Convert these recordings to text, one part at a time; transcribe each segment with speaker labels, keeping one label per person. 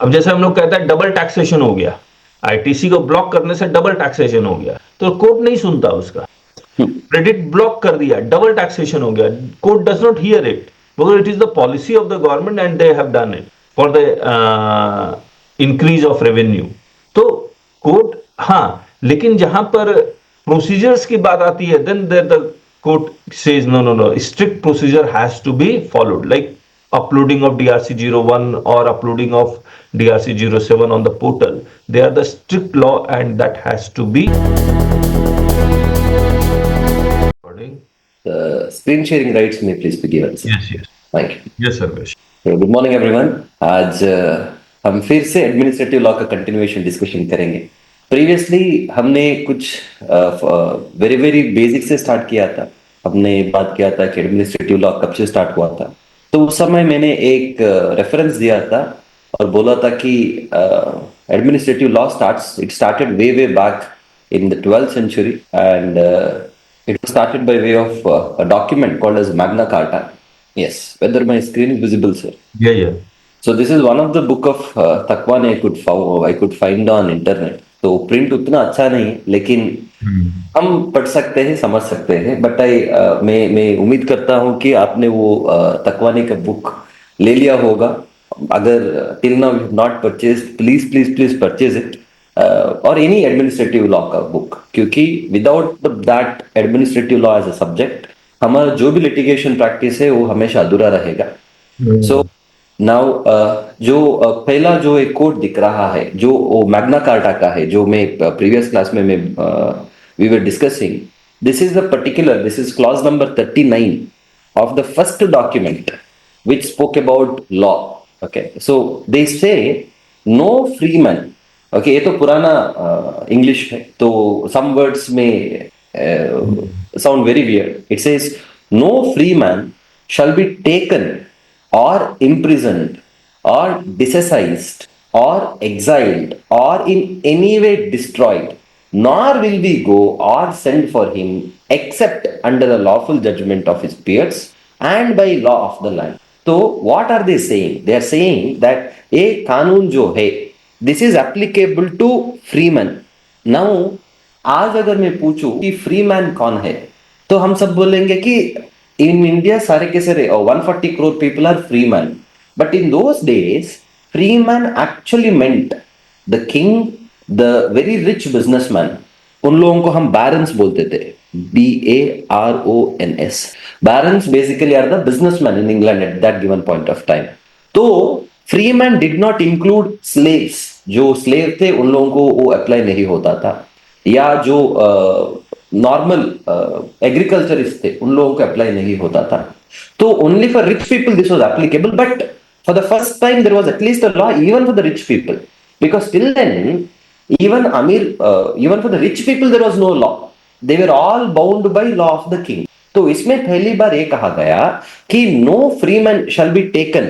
Speaker 1: अब जैसे हम लोग कहते हैं डबल टैक्सेशन हो गया, आईटीसी को ब्लॉक करने से डबल टैक्सेशन हो गया, तो कोर्ट नहीं सुनता उसका। क्रेडिट ब्लॉक कर दिया, डबल टैक्सेशन हो गया, court does not hear it, because it is the policy of the government and they have done it for the increase of revenue. तो कोर्ट, हाँ, लेकिन जहां पर प्रोसीजर्स की बात आती है, then there the court says no no no, strict procedure has to be followed, like uploading of DRC-01 or uploading of DRC-07 on the portal. They are the strict law and that has to be.
Speaker 2: The screen sharing rights may please be given. Sir.
Speaker 1: Yes, yes.
Speaker 2: Thank you.
Speaker 1: Yes, Sarvesh.
Speaker 2: Good morning everyone. आज हम फिर से administrative law का continuation discussion करेंगे। Previously हमने कुछ very very basic से start किया था। हमने बात किया था कि एडमिनिस्ट्रेटिव लॉ कब से स्टार्ट हुआ था। तो उस समय मैंने एक रेफरेंस दिया था और बोला था कि administrative law started way way back in the 12th century and it was started by way of a document called as Magna Carta. Yes, whether my screen is visible, sir?
Speaker 1: Yeah, yeah.
Speaker 2: So this is one of the book of Takwan I could find on internet. तो print उतना अच्छा नहीं है, लेकिन हम पढ़ सकते हैं, समझ सकते हैं। बट मैं उम्मीद करता हूँ कि आपने वो तकवानी का बुक ले लिया होगा। अगर till now you have not purchase, please please please purchase it, और एनी एडमिनिस्ट्रेटिव लॉ का बुक, क्योंकि without that administrative law as a subject हमारा जो भी लिटिगेशन प्रैक्टिस है वो हमेशा अधूरा रहेगा। सो नाउ जो पहला जो एक कोड दिख रहा है, जो वो मैग्ना कार्टा का है, जो मैं प्रीवियस क्लास में we were discussing, this is clause number 39 of the first document which spoke about law. Okay, so they say no freeman. Okay, ये तो पुराना इंग्लिश है, तो some words may sound very weird. It says no freeman shall be taken or imprisoned or disassized or exiled or in any way destroyed, nor will we go or send for him except under the lawful judgment of his peers and by law of the land. So what are they saying? They are saying that a कानून जो है, this is applicable to freeman. Now आज अगर मैं पूछूं कि freeman कौन है, तो हम सब बोलेंगे कि in India सारे के सारे 140 crore people are freeman. But in those days, freeman actually meant the king, the very rich businessman. उन लोगों को हम barons बोलते थे, BARONS. Barons basically are the businessmen in England at that given point of time. तो freeman did not include slaves. जो slave थे उन लोगों को वो apply नहीं होता था, या जो नॉर्मल एग्रीकल्चरिस्ट थे उन लोगों को अप्लाई नहीं होता था। तो only for rich people this was applicable, but for the first time there was at least a law even for the rich people, because till then even for the rich people there was no law, they were all bound by law of the king. तो इसमें पहली बार ये कहा गया कि no freeman shall be taken,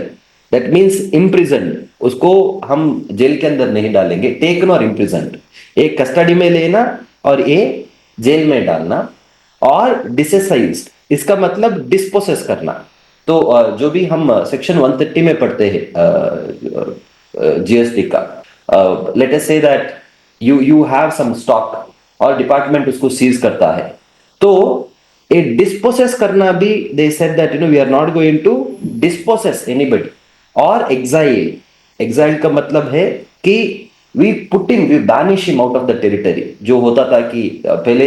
Speaker 2: that means imprison, उसको हम जेल के अंदर नहीं डालेंगे, टेकन और इम्प्रिजन, एक कस्टडी में लेना और ये जेल में डालना, और डिसेसाइज्ड इसका मतलब डिस्पोसेस करना। तो जो भी हम सेक्शन 130 में पढ़ते हैं जीएसटी का, let us say that you have some stock और डिपार्टमेंट उसको सीज करता है, तो ए डिस्पोसेस करना भी, they said that you know we are not going to dispossess anybody. और एग्जाइल का मतलब है कि we banish him out of the territory। जो होता था कि पहले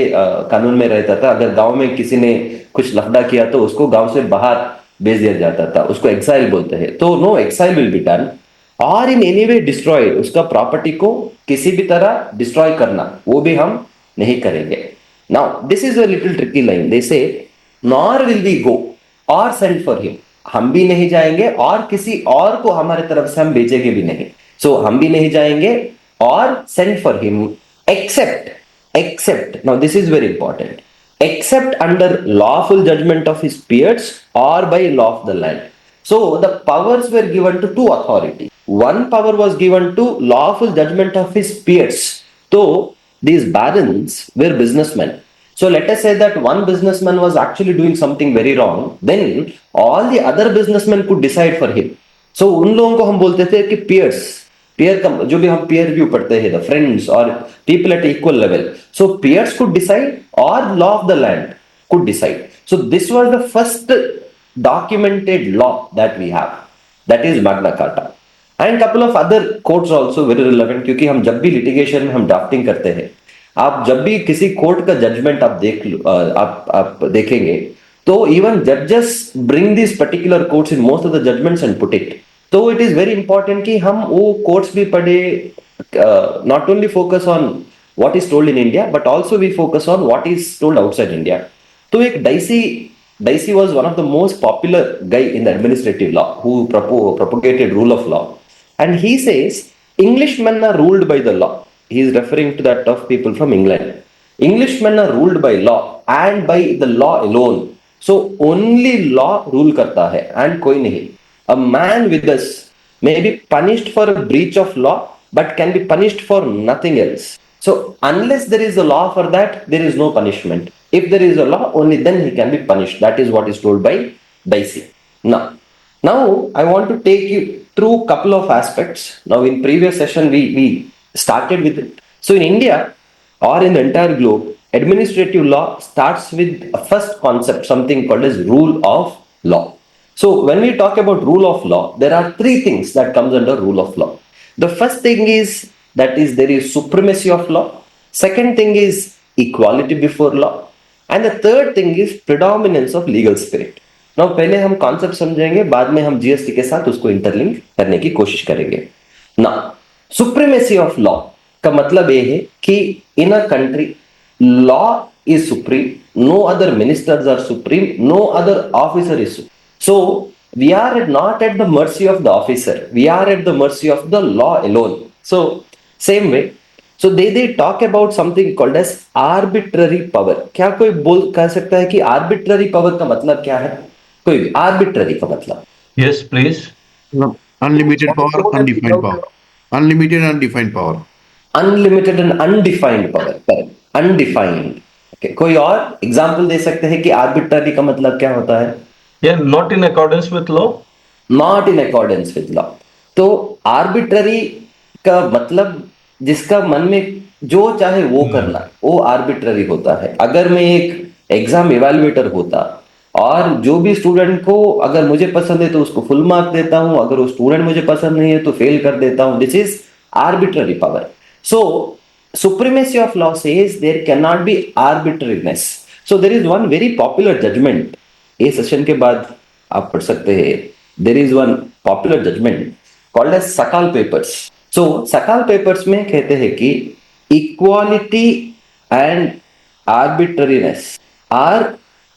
Speaker 2: कानून में रहता था, अगर गांव में किसी ने कुछ लफड़ा किया तो उसको गांव से बाहर भेज दिया जाता था, उसको एक्साइल बोलते हैं। तो no exile will be done, और इन एनी वे डिस्ट्रॉयड, उसका प्रॉपर्टी को किसी भी तरह डिस्ट्रॉय करना वो भी हम नहीं करेंगे। Now this is a little tricky line, they say nor will we go और सेंड फॉर हिम, हम भी नहीं जाएंगे और किसी और को हमारे तरफ से हम भेजेंगे भी नहीं। सो हम भी नहीं जाएंगे और send for him except now this is very important, except under lawful judgment of his peers or by law of the land. So the powers were given to two authorities. One power was given to lawful judgment of his peers. So these barons were businessmen. So let us say that one businessman was actually doing something very wrong, then all the other businessmen could decide for him. So उन लोगों को हम बोलते थे कि peers, जो भी हम peer review पढ़ते हैं, the friends or people at equal level. So peers could decide or law of the land could decide. So this was the first documented law that we have. That is Magna Carta. And couple of other courts also very relevant, क्योंकि हम जब भी litigation में हम drafting करते हैं, आप जब भी किसी कोर्ट का जजमेंट आप आप देखेंगे, तो इवन जजेस bring this particular courts in most of the judgements and put it. तो इट इज वेरी इंपॉर्टेंट कि हम वो कोर्ट्स भी पढ़े, not only focus on what is told in India but also we focus on what is told outside India. तो एक Dicey was one of the most popular guy in the administrative law who propagated rule of law. And he says, Englishmen are ruled by the law. He is referring to that of people from England. Englishmen are ruled by law and by the law alone. So only law rule karta hai and koi nahi. A man with us may be punished for a breach of law but can be punished for nothing else. So unless there is a law for that, there is no punishment. If there is a law, only then he can be punished. That is what is told by Dicey. Now I want to take you through a couple of aspects. Now in previous session we started with it. So in India or in the entire globe, administrative law starts with a first concept, something called as rule of law. So when we talk about rule of law, there are three things that comes under rule of law. The first thing is there is supremacy of law. Second thing is equality before law. And the third thing is predominance of legal spirit. Now पहले हम concept समझेंगे, बाद में हम GST के साथ उसको interlink करने की कोशिश करेंगे. Now, supremacy of law का मतलब ये है कि in a country law is supreme, no other ministers are supreme, no other officer is supreme. So we are not at the mercy of the officer, we are at the mercy of the law alone. So same way, so they talk about something called as arbitrary power. क्या कोई कह सकता है कि arbitrary power का मतलब क्या है? कोई arbitrary का मतलब?
Speaker 1: Yes, please.
Speaker 3: No, unlimited power, undefined power. Unlimited and undefined power.
Speaker 2: Unlimited and undefined power. Correct. Undefined. Okay. कोई और एग्जाम्पल दे सकते हैं कि arbitrary का मतलब क्या होता है?
Speaker 1: Yeah, not in accordance with law.
Speaker 2: Not in accordance with law. तो arbitrary का मतलब जिसका मन में जो चाहे वो करना, वो आर्बिट्ररी होता है. अगर मैं एक एग्जाम इवैल्यूएटर होता और जो भी स्टूडेंट को अगर मुझे पसंद है तो उसको फुल मार्क देता हूं, अगर वो स्टूडेंट मुझे पसंद नहीं है तो फेल कर देता हूं. This is arbitrary power. So supremacy of law says there can not be arbitrariness. So there is one very popular judgment. ये सेशन के बाद आप पढ़ सकते हैं. There is one popular judgment called as Sakal papers. So Sakal papers में कहते हैं कि equality and arbitrariness are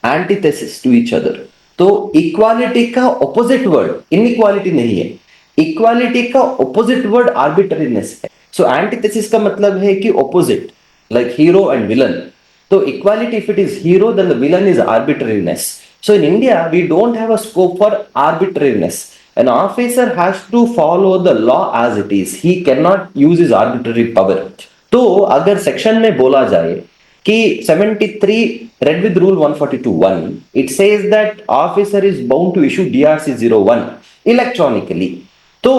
Speaker 2: antithesis to each other. तो इक्वालिटी का ऑपोजिट वर्ड इनइक्वालिटी नहीं है. इक्वालिटी का ऑपोजिट वर्ड आर्बिट्ररीनेस है. सो एंटीथेसिस का मतलब है कि opposite, like hero and villain. तो equality if it is hero then the villain is arbitrariness. So in India we don't have a scope for arbitrariness. An officer has to follow the law as it is. He cannot use his arbitrary power. तो अगर section में बोला जाए कि 73 read with rule 142(1), it says that officer is bound to issue DRC 01 electronically. तो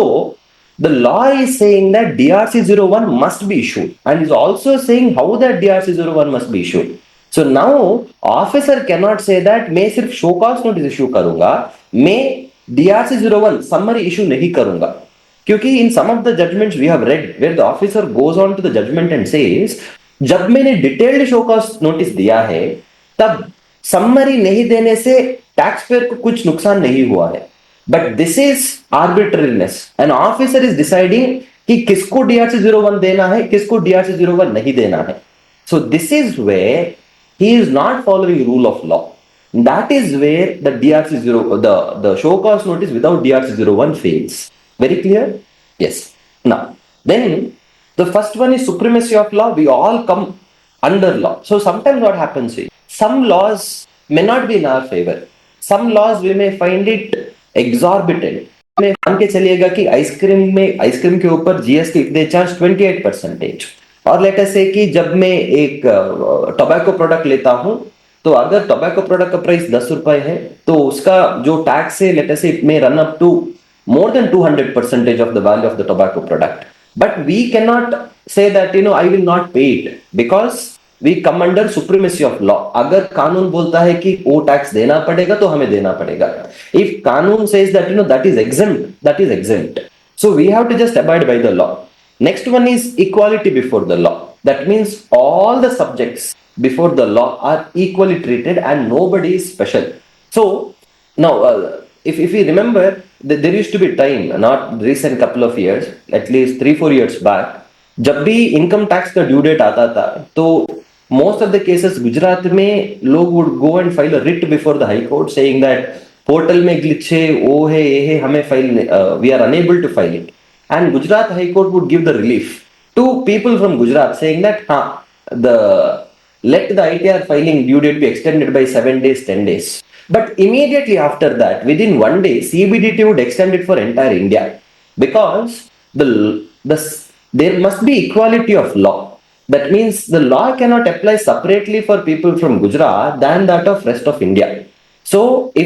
Speaker 2: the law is saying that DRC 01 must be issued and is also saying how that DRC 01 must be issued. So now officer cannot say that मैं सिर्फ show cause notice issue करूंगा, मैं DRC 01 summary issue नहीं करूंगा. क्योंकि in some of the judgments we have read where the officer goes on to the judgment and says जब मैंने detailed show cause notice दिया है तब समरी नहीं देने से टैक्स पेयर को कुछ नुकसान नहीं हुआ है. But this is arbitrariness. An officer is deciding कि किसको DRC 01 देना है, किसको DRC 01 नहीं देना है. So this is where he is not following rule of law. That is where the DRC 0, the show cause notice without DRC 01 fails. Very clear? Yes. Now, then the first one is supremacy of law. We all come under law. So sometimes what happens is some laws may not be in our favor. Some laws we may find it exorbitant. में मान के चलिएगा कि ice cream के ऊपर GST they charge 28%. और late us से कि जब मैं एक टोबैको प्रोडक्ट लेता हूं तो अगर टोबैको प्रोडक्ट का प्राइस 10 रुपए है तो उसका जो टैक्स है let us say it may run up to more than 200% of the value of the tobacco product. But we cannot say that, I will not pay it, because we come under supremacy of law. अगर कानून बोलता है कि वो tax देना पड़ेगा तो हमें देना पड़ेगा. If कानून says that, that is exempt, that is exempt. So we have to just abide by the law. Next one is equality before the law. That means all the subjects before the law are equally treated and nobody is special. So now, if we remember, there used to be time, not recent couple of years, at least 3-4 years back, जब भी income tax का due date आता था, तो most of the cases Gujarat में लोग would go and file a writ before the high court saying that portal में glitch है, वो है, ये है, हमें file, we are unable to file it. And Gujarat high court would give the relief to people from Gujarat saying that हाँ, the let the ITR filing due date be extended by 7 days, 10 days. But immediately after that, within 1 day, CBDT would extend it for entire India, because there must be equality of law. That means the law cannot apply separately for people from Gujarat than that of rest of India. So there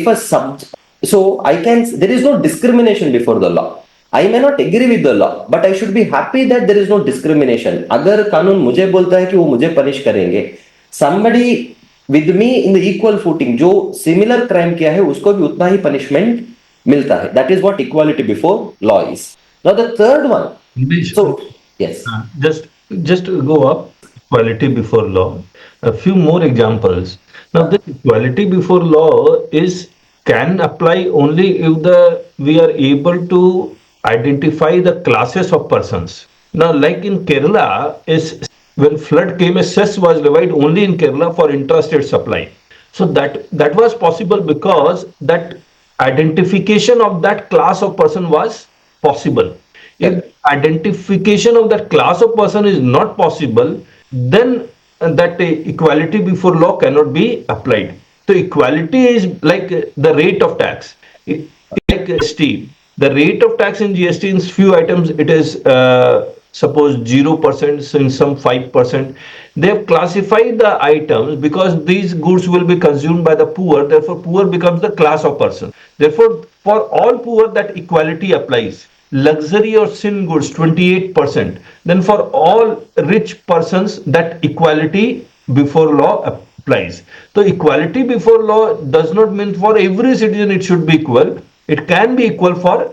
Speaker 2: is no discrimination before the law. I may not agree with the law, but I should be happy that there is no discrimination. अगर कानून मुझे बोलता है कि वो मुझे punish करेंगे, somebody with me in the equal footing जो similar crime किया है उसको भी उतना ही punishment मिलता है. That is what equality before law is. Now the third one. So yes.
Speaker 1: Just go up. Equality before law. A few more examples. Now this equality before law can apply only if we are able to identify the classes of persons. Now, like in Kerala, when flood came, a cess was levied only in Kerala for intrastate supply. So that was possible because that identification of that class of person was possible. If identification of that class of person is not possible, then that equality before law cannot be applied. So equality is like the rate of tax. Like GST, the rate of tax in GST in few items it is suppose 0%, in some 5%. They have classified the items because these goods will be consumed by the poor. Therefore, poor becomes the class of person. Therefore, for all poor that equality applies. Luxury or sin goods 28%. Then for all rich persons that equality before law applies. So equality before law does not mean for every citizen it should be equal. It can be equal for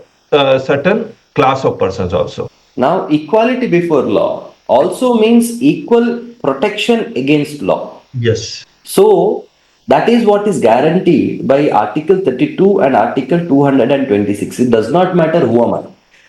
Speaker 1: certain class of persons also.
Speaker 2: Now, equality before law also means equal protection against law.
Speaker 1: Yes.
Speaker 2: So, that is what is guaranteed by Article 32 and Article 226. It does not matter who am I.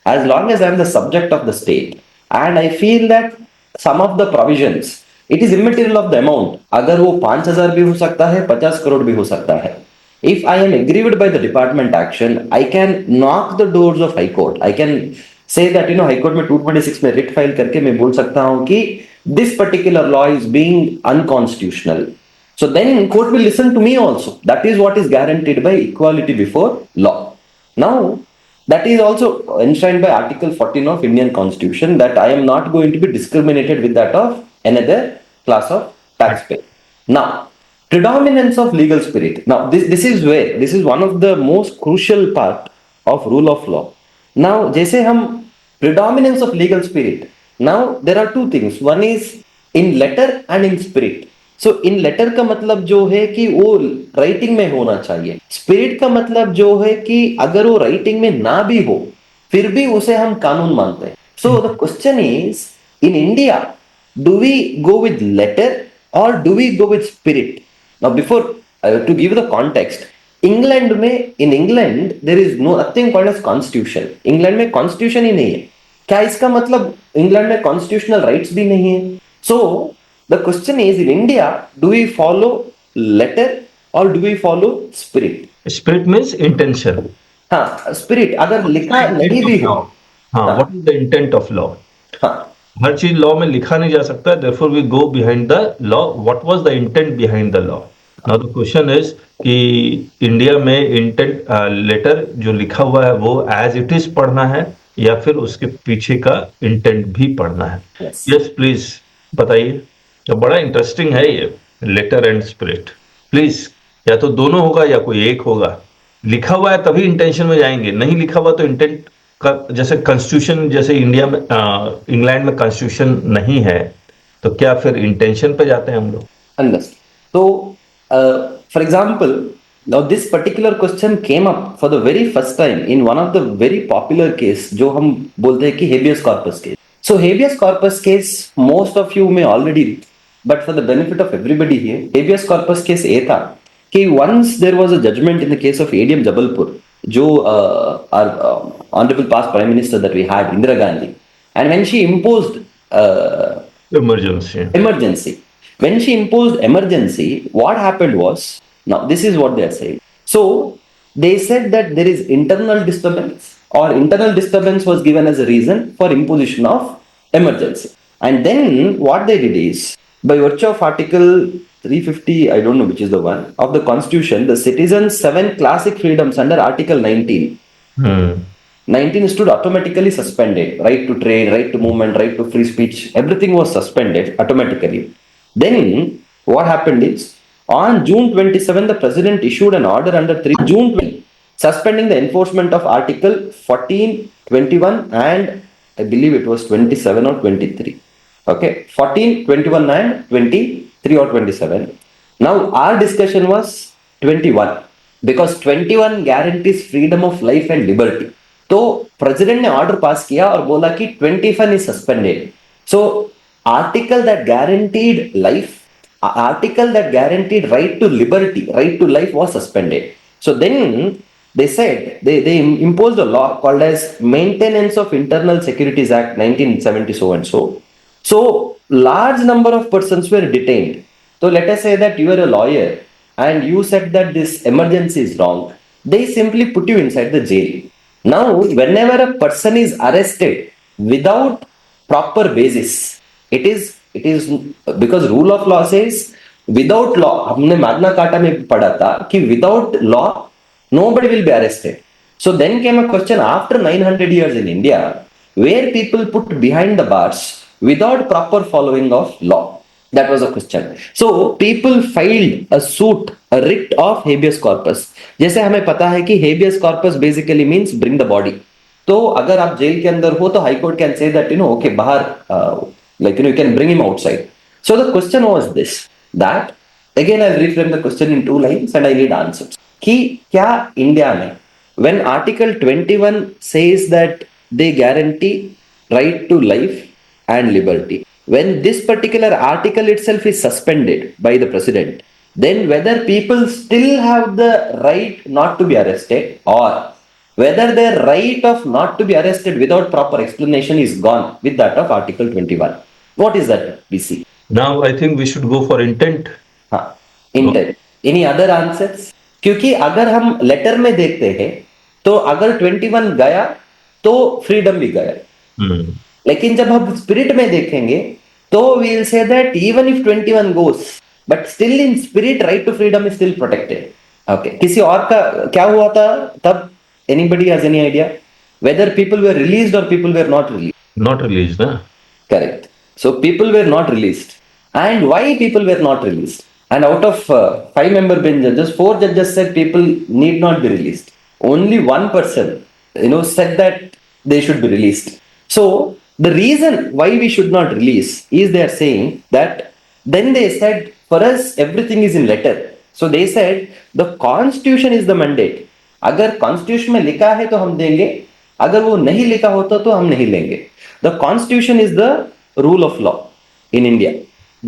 Speaker 2: As long as I am the subject of the state. And I feel that some of the provisions, it is immaterial of the amount. अगर वो 5,000 भी हो सकता है, 50 crore भी हो सकता है. If I am aggrieved by the department action, I can knock the doors of High Court. I can say that, High Court में 226 में writ file करके मैं बोल सकता हूँ कि this particular law is being unconstitutional. So then court will listen to me also. That is what is guaranteed by equality before law. Now, that is also enshrined by Article 14 of Indian Constitution, that I am not going to be discriminated with that of another class of taxpayer. Now, predominance of legal spirit. Now, this is one of the most crucial part of rule of law. Now, जैसे हम predominance of legal spirit. Now, there are two things. One is in letter and in spirit. So, in letter का मतलब जो है कि वो writing में होना चाहिए. स्पिरिट का मतलब जो है कि अगर वो राइटिंग में ना भी हो, फिर भी उसे हम कानून मानते हैं. So, the question is, in India, do we go with letter or do we go with spirit? Now, before to give the context, England में, in England there is nothing called as constitution. England में constitution ही नहीं है. क्या इसका मतलब England में constitutional rights भी नहीं है? So the question is, in India, do we follow letter or do we follow spirit?
Speaker 1: Spirit means intention.
Speaker 2: हाँ, spirit अगर लिखा नहीं भी हो.
Speaker 1: हाँ, what is the intent of law?
Speaker 2: हाँ,
Speaker 1: हर चीज लॉ में लिखा नहीं जा सकता. Therefore we go behind the law. What was the intent behind the law? Now the question is कि इंडिया में इंटेंट लेटर जो लिखा हुआ है वो एज इट इज पढ़ना है या फिर उसके पीछे का इंटेंट भी पढ़ना है? यस प्लीज बताइए. तो बड़ा इंटरेस्टिंग है ये लेटर एंड स्पिरिट. प्लीज या तो दोनों होगा या कोई एक होगा. लिखा हुआ है तभी इंटेंशन में जाएंगे, नहीं लिखा हुआ तो इंटेंट का, जैसे कॉन्स्टिट्यूशन, जैसे इंडिया में इंग्लैंड में कॉन्स्टिट्यूशन नहीं है, तो क्या फिर इंटेंशन पे जाते हैं हम लोग?
Speaker 2: Understood. So, for example, now this particular question came up for the very first time in one of the very popular case, जो हम बोलते हैं कि habeas corpus case. So habeas corpus case, most of you may already read, but for the benefit of everybody here, habeas corpus case ये था कि once there was a judgment in the case of ADM Jabalpur, जो our honorable past prime minister that we had, Indira Gandhi, and when she imposed emergency. When she imposed emergency, what happened was, now this is what they are saying. So they said that there is internal disturbance, or internal disturbance was given as a reason for imposition of emergency. And then what they did is, by virtue of Article 350, I don't know which is the one, of the Constitution, the citizens' 7 classic freedoms under Article 19. 19 stood automatically suspended. Right to trade, right to movement, right to free speech, everything was suspended automatically. Then what happened is, on June 27, the president issued an order under June 20, suspending the enforcement of Article 14, 21, and I believe it was 27 or 23. Okay, 14, 21, and 23 or 27. Now our discussion was 21, because 21 guarantees freedom of life and liberty. तो president ने order pass किया और बोला कि 21 is suspended. So article that guaranteed life, article that guaranteed right to liberty, right to life was suspended. So then they said, they imposed a law called as Maintenance of Internal Securities Act 1970 so and so. So large number of persons were detained. So let us say that you are a lawyer and you said that this emergency is wrong. They simply put you inside the jail. Now, whenever a person is arrested without proper basis, it is because rule of law says without law. हमने Magna Carta में पढ़ा था कि without law nobody will be arrested. So then came a question after 900 years in India, where people put behind the bars without proper following of law. That was a question. So people filed a suit, a writ of habeas corpus. जैसे हमें पता है कि habeas corpus basically means bring the body. तो अगर आप jail के अंदर हो तो high court can say that okay, बाहर you can bring him outside. So the question was this, that again I'll reframe the question in 2 lines and I need answers. कि क्या इंडिया में when Article 21 says that they guarantee right to life and liberty, when this particular article itself is suspended by the president, then whether people still have the right not to be arrested, or whether their right of not to be arrested without proper explanation is gone with that of Article 21. What is that, BC?
Speaker 1: Now I think we should go for intent.
Speaker 2: हाँ, intent. Any other answers? क्योंकि अगर हम letter में देखते हैं तो अगर 21 गया तो फ्रीडम भी गया, लेकिन जब हम स्पिरिट में देखेंगे तो we will say that even if 21 goes, but still in spirit right to freedom is still protected. Okay. किसी और का क्या हुआ था तब? Anybody has any idea? Whether people were released or people were not released?
Speaker 1: Not released, na?
Speaker 2: Correct. So people were not released. And why people were not released? And out of 5-member bench judges, 4 judges said people need not be released. Only 1 person, said that they should be released. So the reason why we should not release is they are saying that then they said for us everything is in letter. So they said the constitution is the mandate. अगर constitution में लिखा है तो हम देंगे, अगर वो नहीं लिखा होता तो हम नहीं लेंगे. The constitution is the rule of law in India.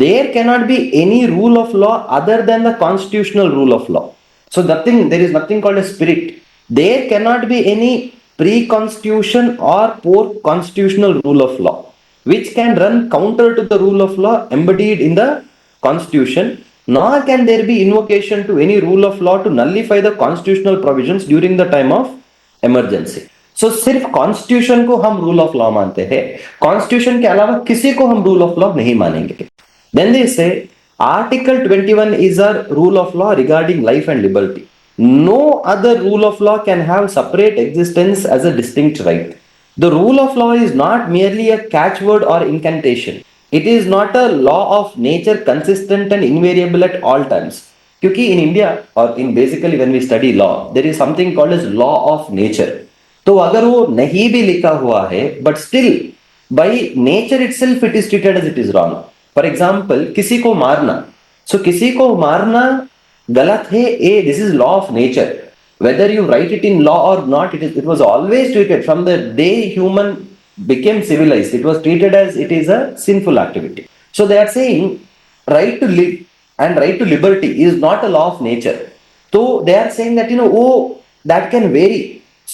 Speaker 2: There cannot be any rule of law other than the constitutional rule of law. So there is nothing called a spirit. There cannot be any pre-constitution or post-constitutional rule of law which can run counter to the rule of law embodied in the constitution, nor can there be invocation to any rule of law to nullify the constitutional provisions during the time of emergency. So सिर्फ constitution को हम rule of law मानते हैं, constitution के अलावा किसी को हम रूल ऑफ लॉ नहीं मानेंगे. Then they say Article 21 is a rule of law regarding life and liberty. No other rule of law can have separate existence as a distinct right. The rule of law is not merely a catchword or incantation. It is not a law of nature consistent and invariable at all times. क्योंकि in India और in basically when we study law there is something called as law of nature. तो अगर वो नहीं भी लिखा हुआ है but still by nature itself it is treated as it is wrong. For example किसी को मारना, सो किसी को मारना गलत है, a this is law of nature. Whether you write it in law or not, it was always treated from the day human became civilized. It was treated as it is a sinful activity. So they are saying right to live and right to liberty is not a law of nature. So they are saying that oh, that can vary.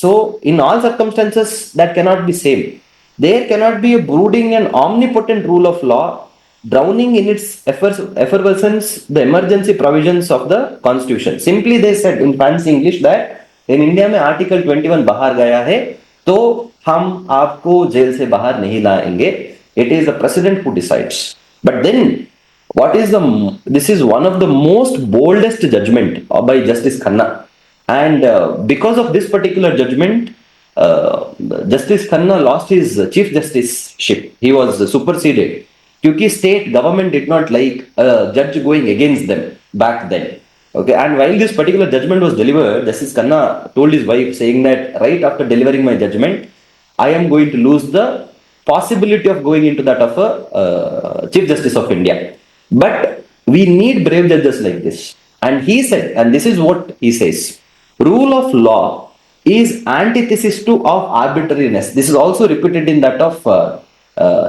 Speaker 2: So in all circumstances that cannot be same. There cannot be a brooding and omnipotent rule of law drowning in its effervescence the emergency provisions of the constitution. Simply they said in fancy English that in India में article 21 बाहर गया है तो हम आपको jail से बाहर नहीं लाएंगे. It is the president who decides. But then this is one of the most boldest judgment by Justice Khanna. And because of this particular judgment, Justice Khanna lost his chief justiceship. He was superseded. क्योंकि state government did not like जज going against them back then. Okay, and while this particular judgment was delivered, Justice Khanna told his wife, saying that right after delivering my judgment, I am going to lose the possibility of going into that of a Chief Justice of India. But we need brave judges like this. And he said, and this is what he says: rule of law is antithesis to of arbitrariness. This is also repeated in that of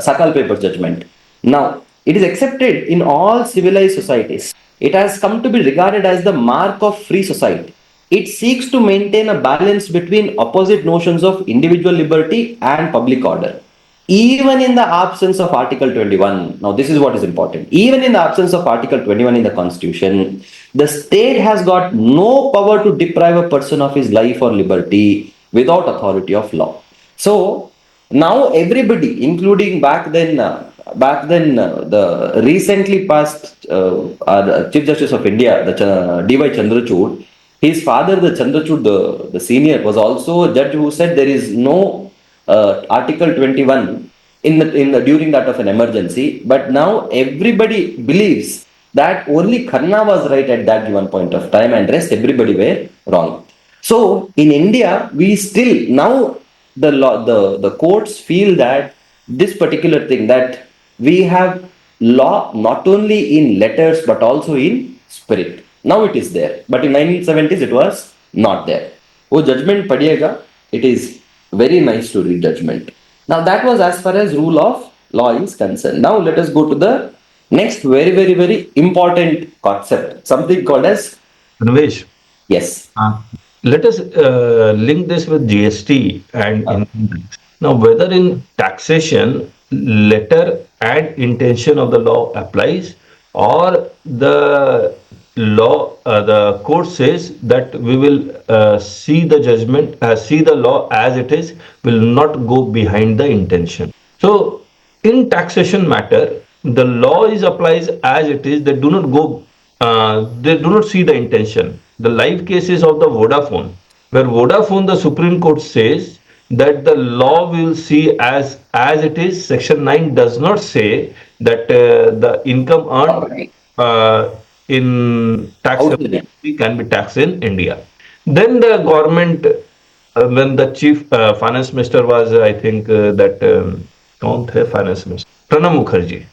Speaker 2: Sakal Paper judgment. Now, it is accepted in all civilized societies. It has come to be regarded as the mark of free society. It seeks to maintain a balance between opposite notions of individual liberty and public order. Even in the absence of Article 21, now this is what is important. Even in the absence of Article 21 in the Constitution, the state has got no power to deprive a person of his life or liberty without authority of law. So, now everybody, including back then, the recently passed Chief Justice of India, the D.Y. Chandrachud, his father, the Chandrachud, the senior, was also a judge who said there is no Article 21 in the during that of an emergency. But now everybody believes that only Khanna was right at that given point of time, and rest everybody were wrong. So in India, we still now the courts feel that this particular thing, that we have law not only in letters but also in spirit. Now it is there, but in 1970s it was not there. वो judgment पढ़िएगा, it is very nice to read judgment. Now that was as far as rule of law is concerned. Now let us go to the next very, very, very important concept, something called as
Speaker 1: Anvesh,
Speaker 2: yes.
Speaker 1: let us link this with GST and income tax. Now, whether in taxation, letter and intention of the law applies, or the law, the court says that we will see the judgment, see the law as it is, will not go behind the intention. So, in taxation matter, the law is applies as it is. They do not go, they do not see the intention. The live cases of the Vodafone, where Vodafone, the Supreme Court says that the law will see as it is. Section 9 does not say that the income earned in tax can be taxed in India. Then the government, when the chief finance minister was, I think that finance minister Pranab Mukherjee,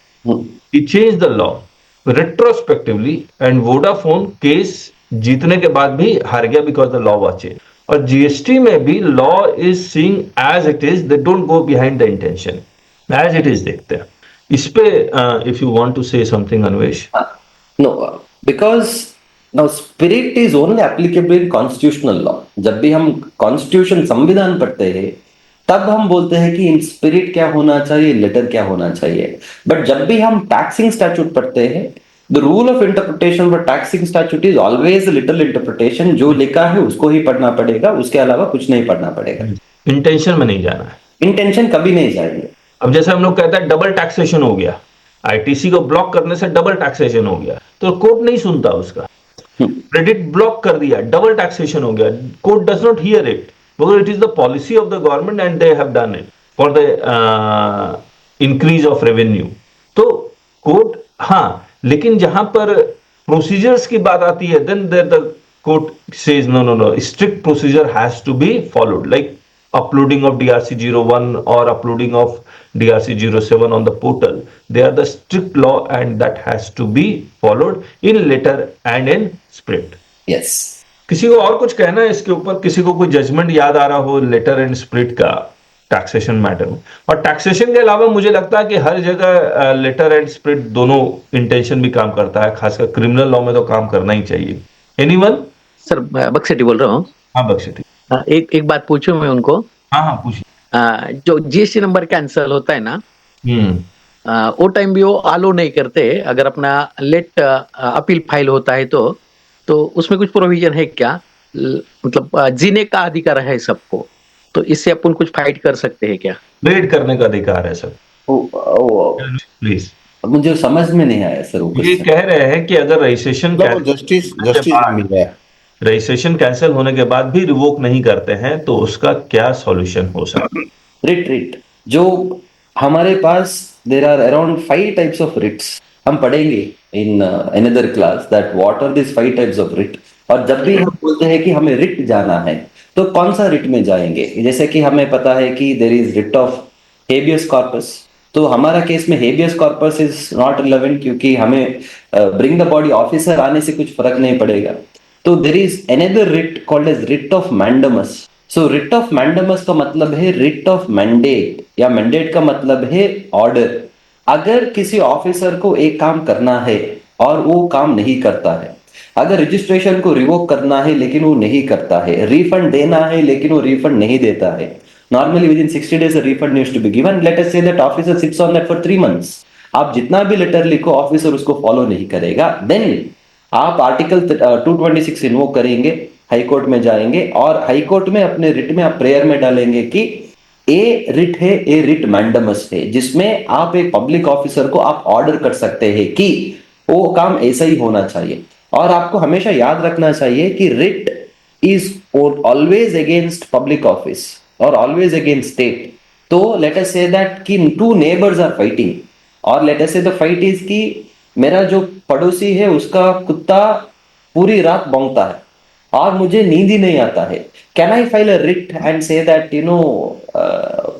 Speaker 1: he changed the law retrospectively, and Vodafone case जीतने के बाद भी हार गया because the law was changed. और GST में भी law is seeing as it is, they don't go behind the intention, as it is देखते हैं. इस पे if you want to say something, Anvesh.
Speaker 2: No, because now spirit is only applicable in constitutional law. जब भी हम constitution संविधान पढ़ते हैं तब हम बोलते हैं कि इन स्पिरिट क्या होना चाहिए, लेटर क्या होना चाहिए. बट जब भी हम टैक्सिंग स्टैट्यूट पढ़ते हैं, the rule of interpretation for taxing statute is always a little interpretation. जो लिखा है उसको ही पढ़ना पड़ेगा, उसके अलावा कुछ नहीं पढ़ना पड़ेगा.
Speaker 1: इंटेंशन में नहीं जाना है.
Speaker 2: इंटेंशन कभी नहीं जाएंगे.
Speaker 1: अब जैसे हम लोग कहते हैं डबल टैक्सेशन हो गया, आईटीसी को ब्लॉक करने से डबल टैक्सेशन हो गया, तो कोर्ट नहीं सुनता उसका. क्रेडिट ब्लॉक कर दिया, डबल टैक्सेशन हो गया, court does not hear it, because it is the policy of the government and they have done it for the increase of revenue. तो कोर्ट, हाँ, लेकिन जहां पर प्रोसीजर्स की बात आती है, then the court says no no no, strict procedure has to be followed, like uploading of DRC01 or uploading of DRC07 on the portal. They are the strict law and that has to be followed in letter and in spirit.
Speaker 2: Yes.
Speaker 1: किसी को और कुछ कहना है इसके ऊपर? किसी को कोई जजमेंट याद आ रहा हो लेटर एंड स्प्रिट का टैक्सेशन मैटर में? और टैक्सेशन के अलावा मुझे लगता है कि हर जगह लेटर एंड स्प्रिट दोनों इंटेंशन भी काम करता है, खासकर क्रिमिनल लॉ में तो काम करना ही चाहिए। एनीवन?
Speaker 4: सर बक्सेटी बोल रहा हूँ।
Speaker 1: हाँ बख्शेटी।
Speaker 4: एक बात पूछूं मैं उनको।
Speaker 1: हाँ हाँ पूछिए।
Speaker 4: जो जीएसटी नंबर कैंसिल होता है ना, वो टाइम भी वो अलो नहीं करते अगर अपना लेट अपील फाइल होता है तो उसमें कुछ प्रोविजन है क्या? मतलब जीने का अधिकार है सबको, तो इससे अपन कुछ फाइट कर सकते हैं क्या?
Speaker 1: ट्रेड करने का अधिकार है सर। प्लीज,
Speaker 2: मुझे समझ में नहीं आया सर।
Speaker 1: ये कह रहे हैं कि अगर रजिस्ट्रेशन
Speaker 3: जस्टिस मिल रहा है,
Speaker 1: रजिस्ट्रेशन कैंसिल होने के बाद भी रिवोक नहीं करते हैं तो उसका क्या सॉल्यूशन हो सकता है?
Speaker 2: रिट जो हमारे पास there are around 5 types of writs, हम पढ़ेंगे in another class that what are this 5 types of writ. और जब भी हम बोलते हैं कि हमें रिट जाना है तो कौन सा रिट में जाएंगे? जैसे कि हमें पता है कि देर is writ of habeas corpus, तो हमारा केस में habeas corpus is not relevant क्योंकि हमें ब्रिंग द बॉडी ऑफिसर आने से कुछ फर्क नहीं पड़ेगा। तो there is another writ called as writ of mandamus. So writ of mandamus का मतलब है रिट ऑफ मैंडेट, या मैंडेट का मतलब है ऑर्डर। अगर किसी ऑफिसर को एक काम करना है और वो काम नहीं करता है, अगर रजिस्ट्रेशन को रिवोक करना है लेकिन वो नहीं करता है, रिफंड देना है लेकिन वो रिफंड नहीं देता है, normally with in 60 days a refund needs to be given. Let us say that officer sits on that for 3 months. आप जितना भी लेटर लिखो ऑफिसर उसको फॉलो नहीं करेगा, देन आप आर्टिकल 226 इन्वोक करेंगे, हाई कोर्ट में जाएंगे और हाई कोर्ट में अपने रिट में आप प्रेयर में डालेंगे कि ए रिट है, ए रिट मैंडमस है, जिसमें आप एक पब्लिक ऑफिसर को आप ऑर्डर कर सकते हैं कि वो काम ऐसा ही होना चाहिए। और आपको हमेशा याद रखना चाहिए कि writ is always against public office और ऑलवेज अगेंस्ट स्टेट। तो लेट अस से दैट कि 2 neighbors आर फाइटिंग और लेट अस से द फाइट इज कि मेरा जो पड़ोसी है उसका कुत्ता पूरी रात भौंकता है और मुझे नींद ही नहीं आता है। Can I file a writ and say that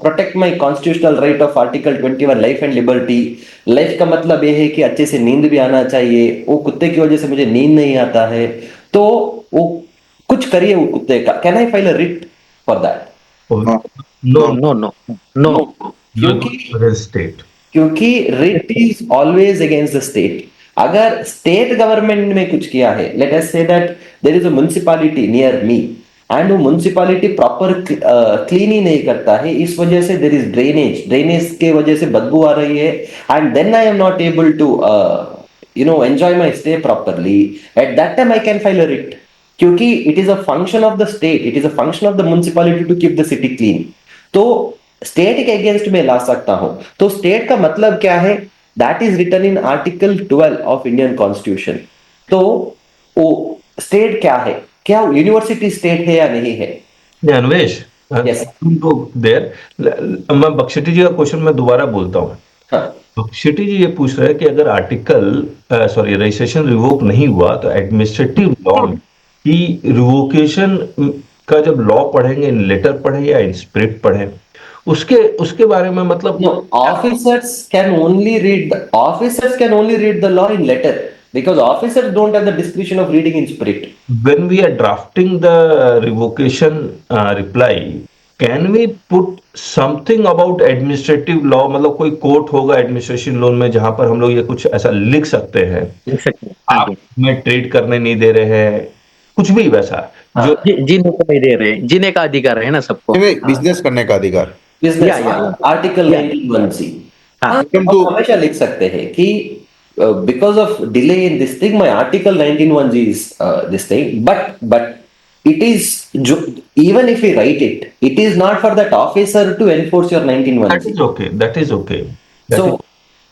Speaker 2: protect my constitutional right of article 21 life and liberty. Life का मतलब ये है कि अच्छे से नींद भी आना चाहिए, वो कुत्ते की वजह से मुझे नींद नहीं आता है तो वो कुछ करिए वो कुत्ते का। Can I file a writ for that?
Speaker 4: No,
Speaker 2: क्योंकि writ is always against the state. अगर स्टेट गवर्नमेंट में कुछ किया है, let us say that there is a municipality near me and वो म्युनिसिपैलिटी प्रॉपर क्लीन ही नहीं करता है, इस वजह से देयर इज ड्रेनेज के वजह से बदबू आ रही है and then I am not able to enjoy my stay properly, at that time I can file a writ. क्योंकि it is a function of the state, it is a function of the municipality to keep the city clean. तो state के against में ला सकता हूं। तो state का मतलब क्या है? That is written in article 12 of Indian constitution. तो वो स्टेट क्या है? क्या यूनिवर्सिटी स्टेट है या नहीं है?
Speaker 1: अन्वेश, मैं बख्शेटी जी का क्वेश्चन मैं दोबारा बोलता हूँ।
Speaker 2: हाँ।
Speaker 1: बख्शेटी जी ये पूछ रहे हैं कि अगर रजिस्ट्रेशन रिवोक नहीं हुआ तो एडमिनिस्ट्रेटिव लॉ की रिवोकेशन का जब लॉ पढ़ेंगे, इन लेटर पढ़े या इन स्प्रिट पढ़े, उसके बारे में मतलब
Speaker 2: officers can only read the law in letter because officers don't have the discretion of reading in spirit.
Speaker 1: when we are drafting the revocation reply, can we put something about administrative law? मतलब कोई court होगा administration loan में जहां पर हम लोग ये कुछ ऐसा लिख सकते हैं, आप में ट्रेड करने नहीं दे रहे हैं, कुछ भी वैसा जो
Speaker 4: जीने को नहीं दे रहे, जीने का अधिकार है ना सबको,
Speaker 3: बिजनेस करने का अधिकार,
Speaker 2: आर्टिकल 91C। हम हमेशा लिख सकते हैं कि because of delay in this thing my article 91G is this thing, but it is even if we write it is not for that officer to enforce your 91G.
Speaker 1: that is okay.
Speaker 2: So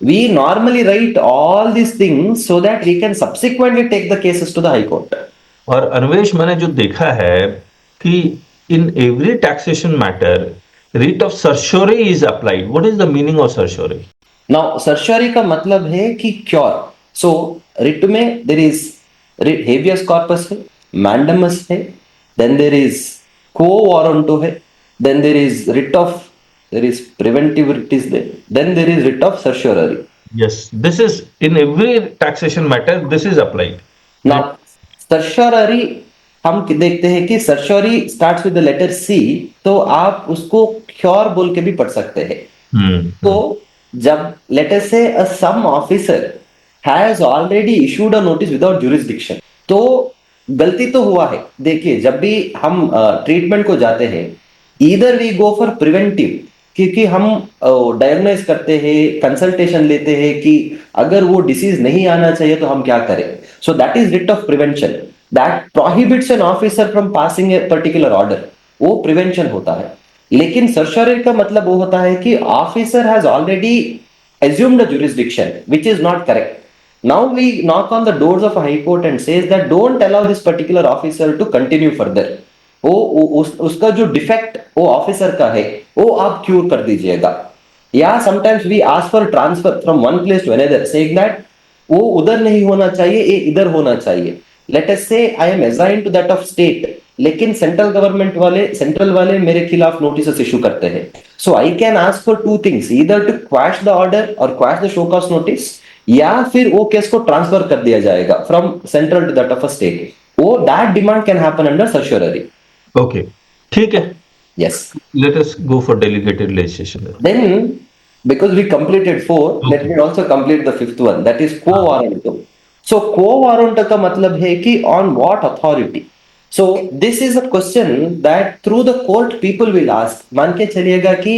Speaker 2: we normally write all these things so that we can subsequently take the cases to the high court.
Speaker 1: और अन्वेश, मैंने जो देखा है कि in every taxation matter writ of certiorari is applied. What is the meaning of certiorari?
Speaker 2: Now certiorari का मतलब है कि क्योर। So रिट में देर इज हेबियस कॉर्पस है, मैंडमस है, then there is quo warranto है, then there is writ of, there is preventive writ is there, then there is writ of certiorari.
Speaker 1: Yes, this is in every taxation matter. This is applied.
Speaker 2: Now certiorari हम देखते हैं कि certiorari starts with the letter C, तो आप उसको cure बोल के भी पढ़ सकते हैं. तो जब let us say a some officer has already issued a notice without jurisdiction, तो गलती तो हुआ है. देखिए, जब भी हम ट्रीटमेंट को जाते हैं, either we go for preventive, क्योंकि हम डायग्नोज करते हैं, कंसल्टेशन लेते हैं कि अगर वो डिसीज नहीं आना चाहिए तो हम क्या करें. So that is writ of prevention, that prohibits an officer from passing a particular order. वो प्रिवेंशन होता है. लेकिन सर्श्योररी का मतलब वो होता है कि officer has already assumed a jurisdiction, which is not correct. Now we knock on the doors of a high court and says that don't allow this particular officer to continue further. उसका जो defect वो officer का है वो आप cure कर दीजिएगा. या sometimes we ask for transfer from one place to another, saying that वो उधर नहीं होना चाहिए, ये इधर होना चाहिए. Let us say I am assigned to that of state, लेकिन सेंट्रल गवर्नमेंट वाले, सेंट्रल वाले मेरे खिलाफ नोटिस इशू करते हैं. So I can ask for two things, either to quash the order और quash the show cause notice, या फिर वो केस को ट्रांसफर कर दिया जाएगा from central to that of a state. वो that demand can happen under certiorari.
Speaker 1: Okay, ठीक है.
Speaker 2: Yes.
Speaker 1: Let us go for delegated legislation.
Speaker 2: Then, because we completed 4, let me also complete the 5th one, that is quo warranto. So quo warranto का मतलब है कि on what authority. So this is a question that through the court people will ask. मान के चलिएगा कि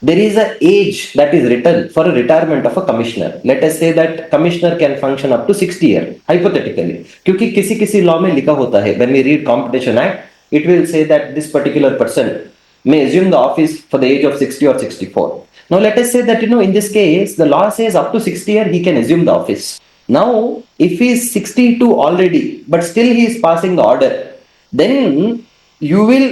Speaker 2: there is a age that is written for a retirement of a commissioner. Let us say that commissioner can function up to 60 years, hypothetically. क्योंकि किसी किसी law में लिखा होता है, when we read Competition Act, it will say that this particular person may assume the office for the age of 60 or 64. Now let us say that, in this case, the law says up to 60 years he can assume the office. Now, if he is 62 already, but still he is passing the order, then you will